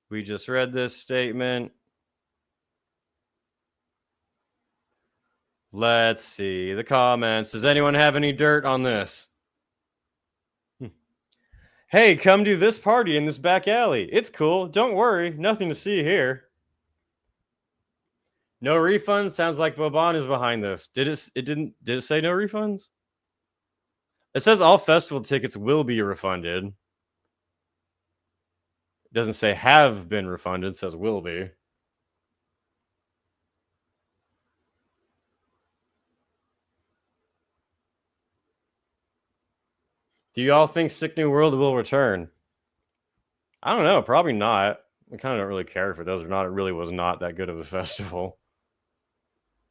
We just read this statement. Let's see the comments. Does anyone have any dirt on this? Hey, come do this party in this back alley. It's cool. Don't worry. Nothing to see here. No refunds. Sounds like Boban is behind this. Did it say no refunds? It says all festival tickets will be refunded. It doesn't say have been refunded. It says will be. Do y'all think Sick New World will return? I don't know. Probably not. I kind of don't really care if it does or not. It really was not that good of a festival.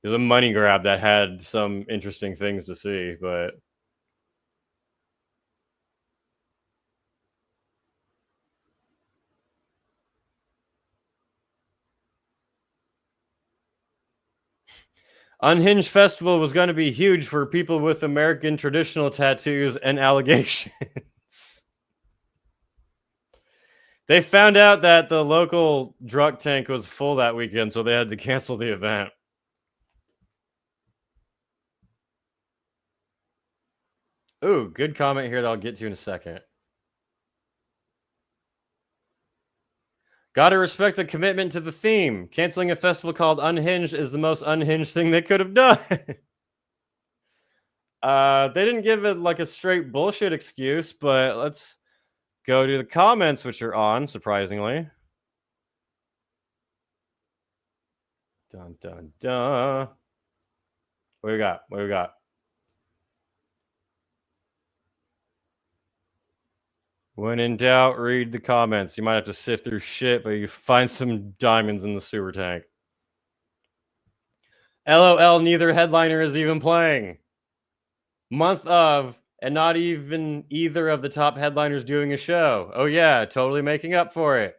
It was a money grab that had some interesting things to see, but Unhinged Festival was going to be huge for people with American traditional tattoos and allegations. They found out that the local drug tank was full that weekend, so they had to cancel the event. Ooh, good comment here that I'll get to in a second. Gotta respect the commitment to the theme. Canceling a festival called Unhinged is the most unhinged thing they could have done. They didn't give it like a straight bullshit excuse, but let's go to the comments, which are on, surprisingly. Dun, dun, dun. What do we got? What do we got? When in doubt, read the comments. You might have to sift through shit, but you find some diamonds in the sewer tank. LOL, neither headliner is even playing. Month of, and not even either of the top headliners doing a show. Oh yeah, totally making up for it.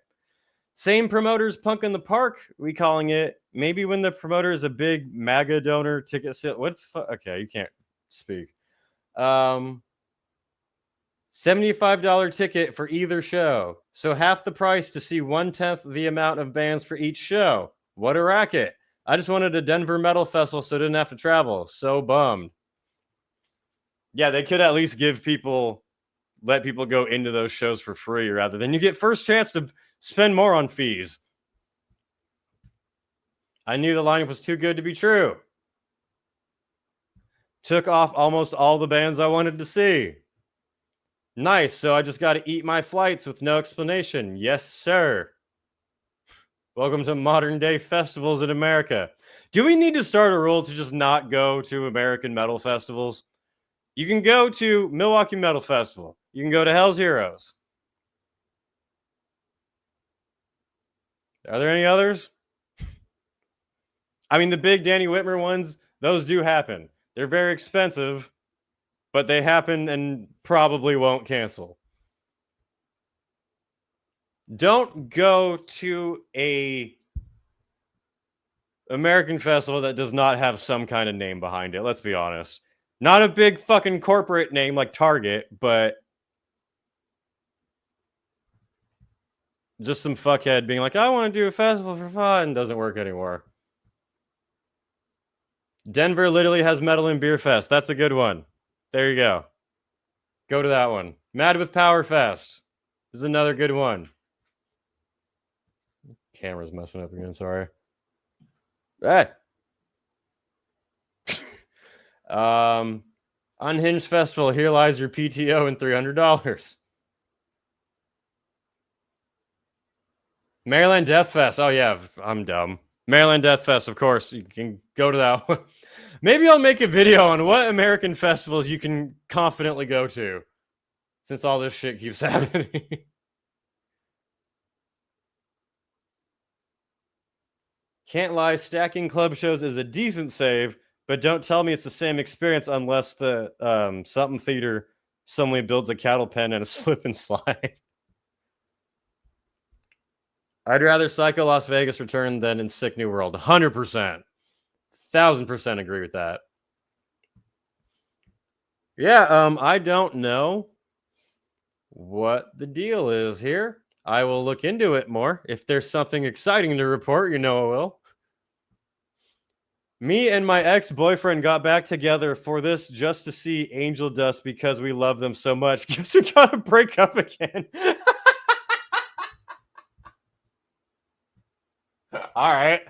Same promoters punk in the park, we calling it. Maybe when the promoter is a big MAGA donor ticket sale. What the fuck? Okay, you can't speak. $75 ticket for either show. So half the price to see 1/10 the amount of bands for each show. What a racket. I just wanted a Denver metal festival so I didn't have to travel. So bummed. Yeah, they could at least let people go into those shows for free rather than you get first chance to spend more on fees. I knew the lineup was too good to be true. Took off almost all the bands I wanted to see. Nice, so I just got to eat my flights with no explanation. Yes, sir. Welcome to modern day festivals in America. Do we need to start a rule to just not go to American metal festivals? You can go to Milwaukee Metal Festival. You can go to Hell's Heroes. Are there any others? I mean, the big Danny Whitmer ones, those do happen. They're very expensive, but they happen and probably won't cancel. Don't go to a American festival that does not have some kind of name behind it. Let's be honest. Not a big fucking corporate name like Target, but just some fuckhead being like, I want to do a festival for fun. Doesn't work anymore. Denver literally has Metal and Beer Fest. That's a good one. There you go. Go to that one. Mad with Power Fest is another good one. Camera's messing up again. Sorry. Hey. Unhinged Festival. Here lies your PTO and $300. Maryland Death Fest. Oh yeah, I'm dumb. Maryland Death Fest, of course. You can go to that one. Maybe I'll make a video on what American festivals you can confidently go to, since all this shit keeps happening. Can't lie, stacking club shows is a decent save, but don't tell me it's the same experience unless the something theater suddenly builds a cattle pen and a slip and slide. I'd rather Psycho Las Vegas return than in Sick New World. 100%. 1000% agree with that. Yeah, I don't know what the deal is here. I will look into it more. If there's something exciting to report, you know I will. Me and my ex-boyfriend got back together for this just to see Angel Dust because we love them so much. Guess we gotta break up again. All right.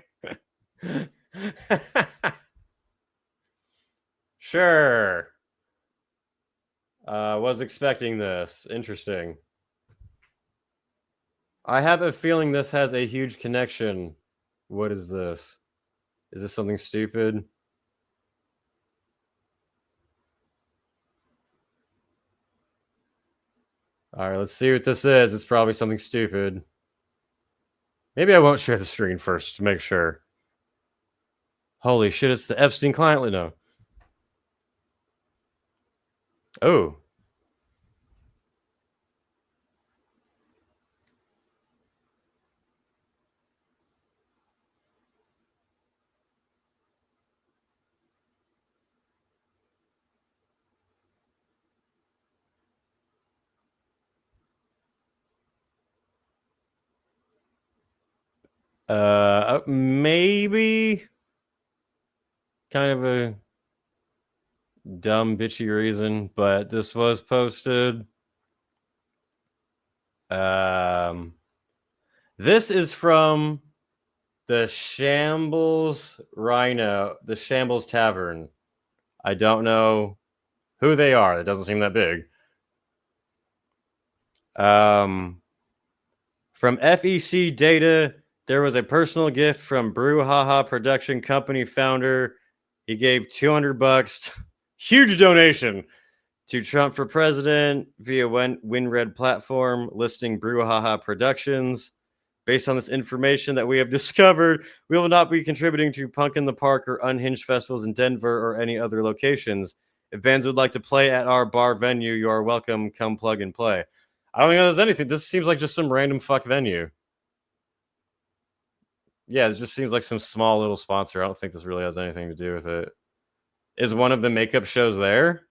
Sure. Was expecting this. Interesting. I have a feeling this has a huge connection. What is this? Is this something stupid? All right, let's see what this is. It's probably something stupid. Maybe I won't share the screen first to make sure. Holy shit, it's the Epstein client. No. Oh. Maybe kind of a dumb bitchy reason, but this was posted. This is from the Shambles Rhino, the Shambles Tavern. I don't know who they are. It doesn't seem that big. From FEC data, there was a personal gift from Brouhaha Production Company founder. He gave $200. Huge donation to Trump for president via WinRed platform listing Brouhaha Productions. Based on this information that we have discovered, we will not be contributing to Punk in the Park or Unhinged festivals in Denver or any other locations. If bands would like to play at our bar venue, you are welcome. Come plug and play. I don't think there's anything. This seems like just some random fuck venue. Yeah, it just seems like some small little sponsor. I don't think this really has anything to do with it. Is one of the makeup shows there?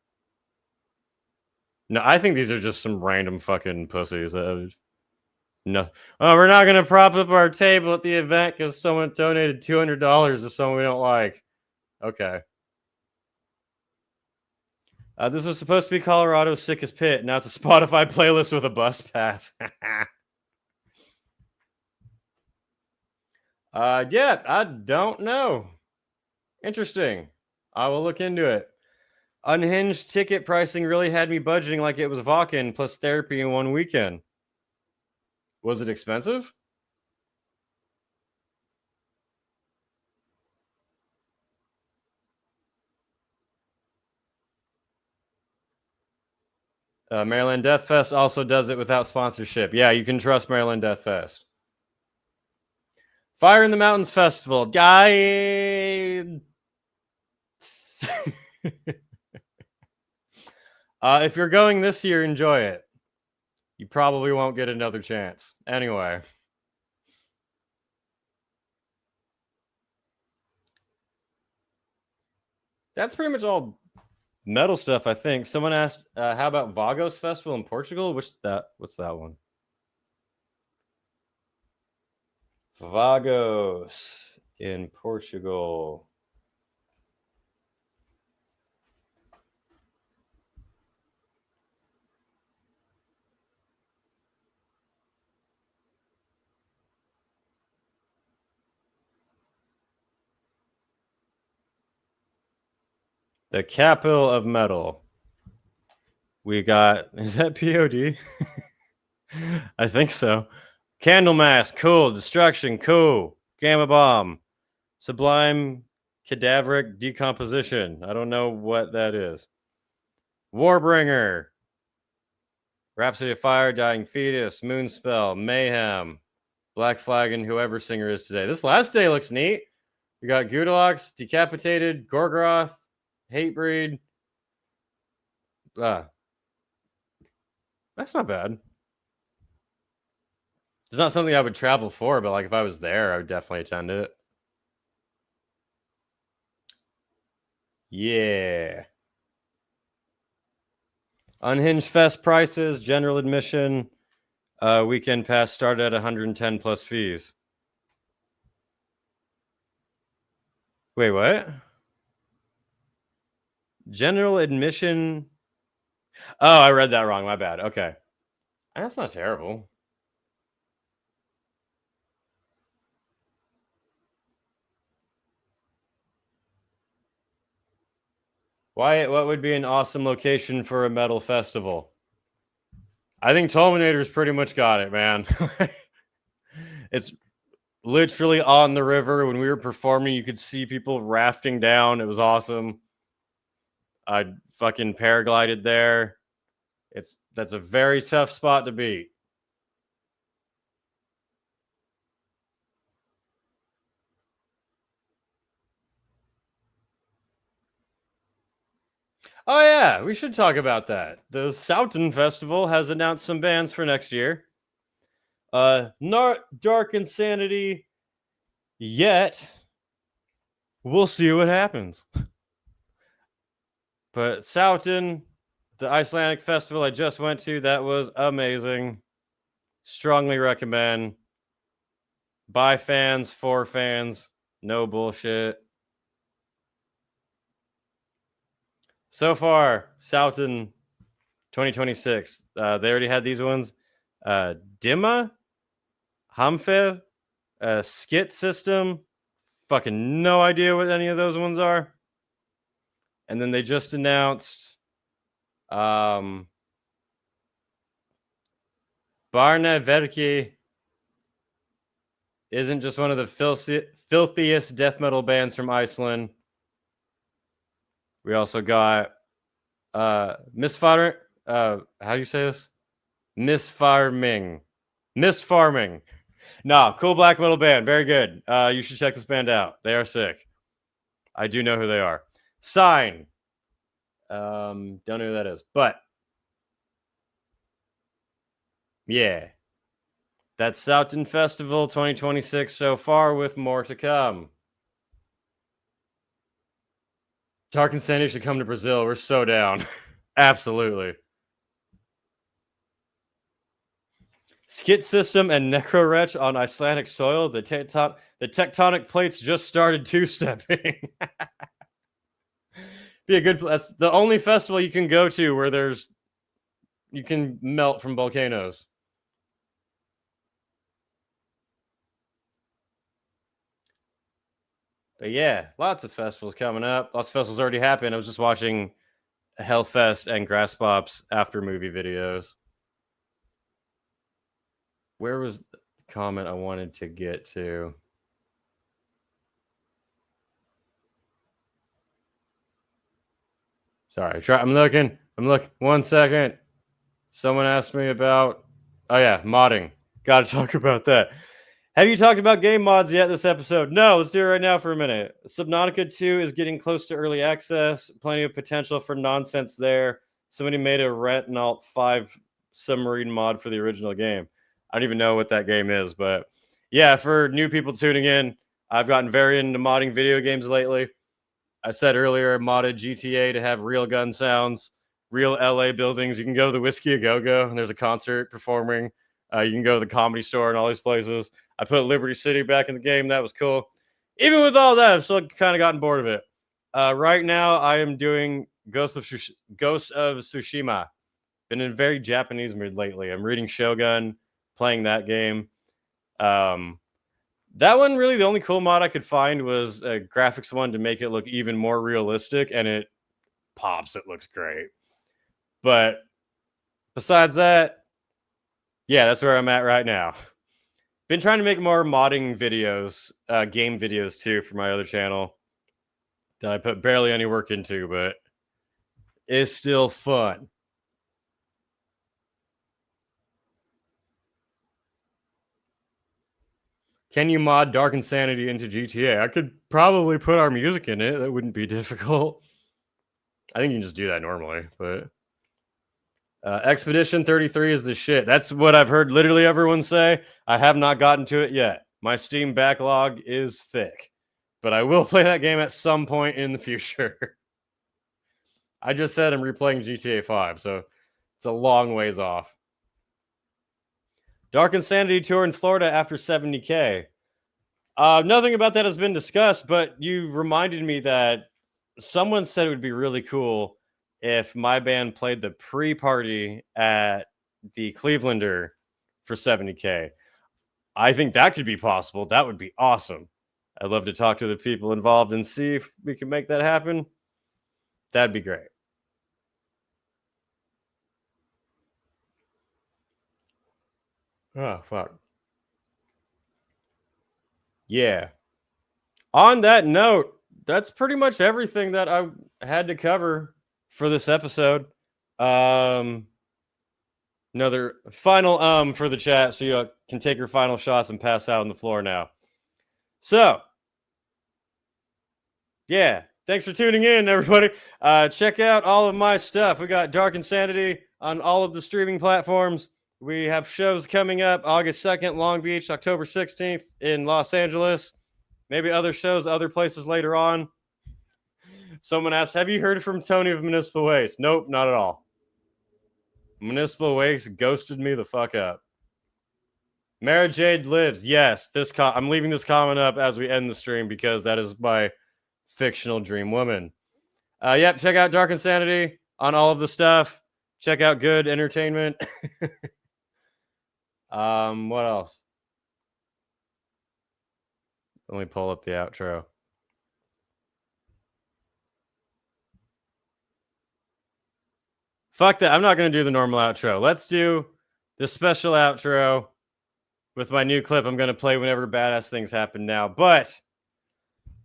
No, I think these are just some random fucking pussies. No. Oh, we're not going to prop up our table at the event because someone donated $200 to someone we don't like. Okay. This was supposed to be Colorado's Sickest Pit. Now it's a Spotify playlist with a bus pass. Yeah, I don't know. Interesting. I will look into it. Unhinged ticket pricing really had me budgeting like it was Vakken plus therapy in one weekend. Was it expensive? Maryland Death Fest also does it without sponsorship. Yeah, you can trust Maryland Death Fest. Fire in the Mountains Festival. Guy. If you're going this year, enjoy it. You probably won't get another chance. Anyway. That's pretty much all metal stuff, I think. Someone asked, how about Vagos Festival in Portugal? What's that one? Vagos in Portugal. The capital of metal. We got, is that POD? I think so. Candlemass, cool. Destruction, cool. Gamma Bomb. Sublime Cadaveric Decomposition. I don't know what that is. Warbringer. Rhapsody of Fire, Dying Fetus, Moonspell, Mayhem, Black Flag, and whoever singer is today. This last day looks neat. We got Gudalox, Decapitated, Gorgoroth, Hatebreed. That's not bad. It's not something I would travel for, but like if I was there, I would definitely attend it. Yeah. Unhinged Fest prices, general admission, weekend pass started at 110 plus fees. Wait, what? General admission. Oh, I read that wrong. My bad. Okay. That's not terrible. Wyatt, what would be an awesome location for a metal festival? I think Tolminator's pretty much got it, man. It's literally on the river. When we were performing, you could see people rafting down. It was awesome. I fucking paraglided there. That's a very tough spot to beat. Oh yeah, we should talk about that. The Souten Festival has announced some bands for next year. Not Dark Insanity yet. We'll see what happens. But Souten, the Icelandic festival I just went to, that was amazing. Strongly recommend. By fans, for fans. No bullshit. So far, Souten 2026. They already had these ones. Dimma, Hamfe, Skit System. Fucking no idea what any of those ones are. And then they just announced Barna Verki isn't just one of the filthiest death metal bands from Iceland. We also got Misfarming. How do you say this? Misfarming. Nah, cool black metal band. Very good. You should check this band out. They are sick. I do know who they are. Sign. Don't know who that is. But yeah. That's Souten Festival 2026 so far, with more to come. Dark Insanity should come to Brazil. We're so down. Absolutely. Skit System and Necrowretch on Icelandic soil. The tectonic plates just started two-stepping. Be a good place. The only festival you can go to where you can melt from volcanoes. But yeah, lots of festivals coming up. Lots of festivals already happened. I was just watching Hellfest and Grasspops after movie videos. Where was the comment I wanted to get to? Sorry, I'm looking. 1 second. Someone asked me about, oh yeah, modding. Got to talk about that. Have you talked about game mods yet this episode? No, let's do it right now for a minute. Subnautica 2 is getting close to early access. Plenty of potential for nonsense there. Somebody made a Rent and Alt 5 submarine mod for the original game. I don't even know what that game is, but yeah, for new people tuning in, I've gotten very into modding video games lately. I said earlier, I modded GTA to have real gun sounds, real LA buildings. You can go to the Whiskey A Go-Go and there's a concert performing. You can go to the Comedy Store and all these places. I put Liberty City back in the game. That was cool. Even with all that, I've still kind of gotten bored of it. Right now, I am doing Ghost of Tsushima. Been in a very Japanese mood lately. I'm reading Shogun, playing that game. That one, really, the only cool mod I could find was a graphics one to make it look even more realistic, and it pops. It looks great. But besides that, yeah, that's where I'm at right now. Been trying to make more modding videos, game videos too, for my other channel that I put barely any work into, but it's still fun. Can you mod Dark Insanity into GTA? I could probably put our music in it. That wouldn't be difficult. I think you can just do that normally, but Expedition 33 is the shit. That's what I've heard literally everyone say. I have not gotten to it yet. My Steam backlog is thick, but I will play that game at some point in the future. I just said I'm replaying GTA 5, so it's a long ways off. Dark Insanity tour in Florida after 70K. Nothing about that has been discussed, but you reminded me that someone said it would be really cool if my band played the pre-party at the Clevelander for 70K. I think that could be possible. That would be awesome. I'd love to talk to the people involved and see if we can make that happen. That'd be great. Oh, fuck. Yeah. On that note, that's pretty much everything that I had to cover for this episode. Another final for the chat, so you can take your final shots and pass out on the floor now. So, yeah, thanks for tuning in, everybody. Check out all of my stuff. We got Dark Insanity on all of the streaming platforms. We have shows coming up August 2nd, Long Beach, October 16th in Los Angeles. Maybe other shows, other places later on. Someone asked, have you heard from Tony of Municipal Waste? Nope, not at all. Municipal Waste ghosted me the fuck up. Mara Jade lives. Yes, I'm leaving this comment up as we end the stream because that is my fictional dream woman. Yep, check out Dark Insanity on all of the stuff. Check out Good Entertainment. What else? Let me pull up the outro. Fuck that. I'm not going to do the normal outro. Let's do the special outro with my new clip I'm going to play whenever badass things happen now. But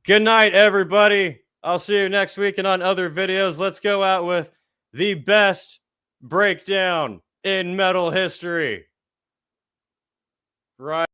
good night, everybody. I'll see you next week and on other videos. Let's go out with the best breakdown in metal history. Right.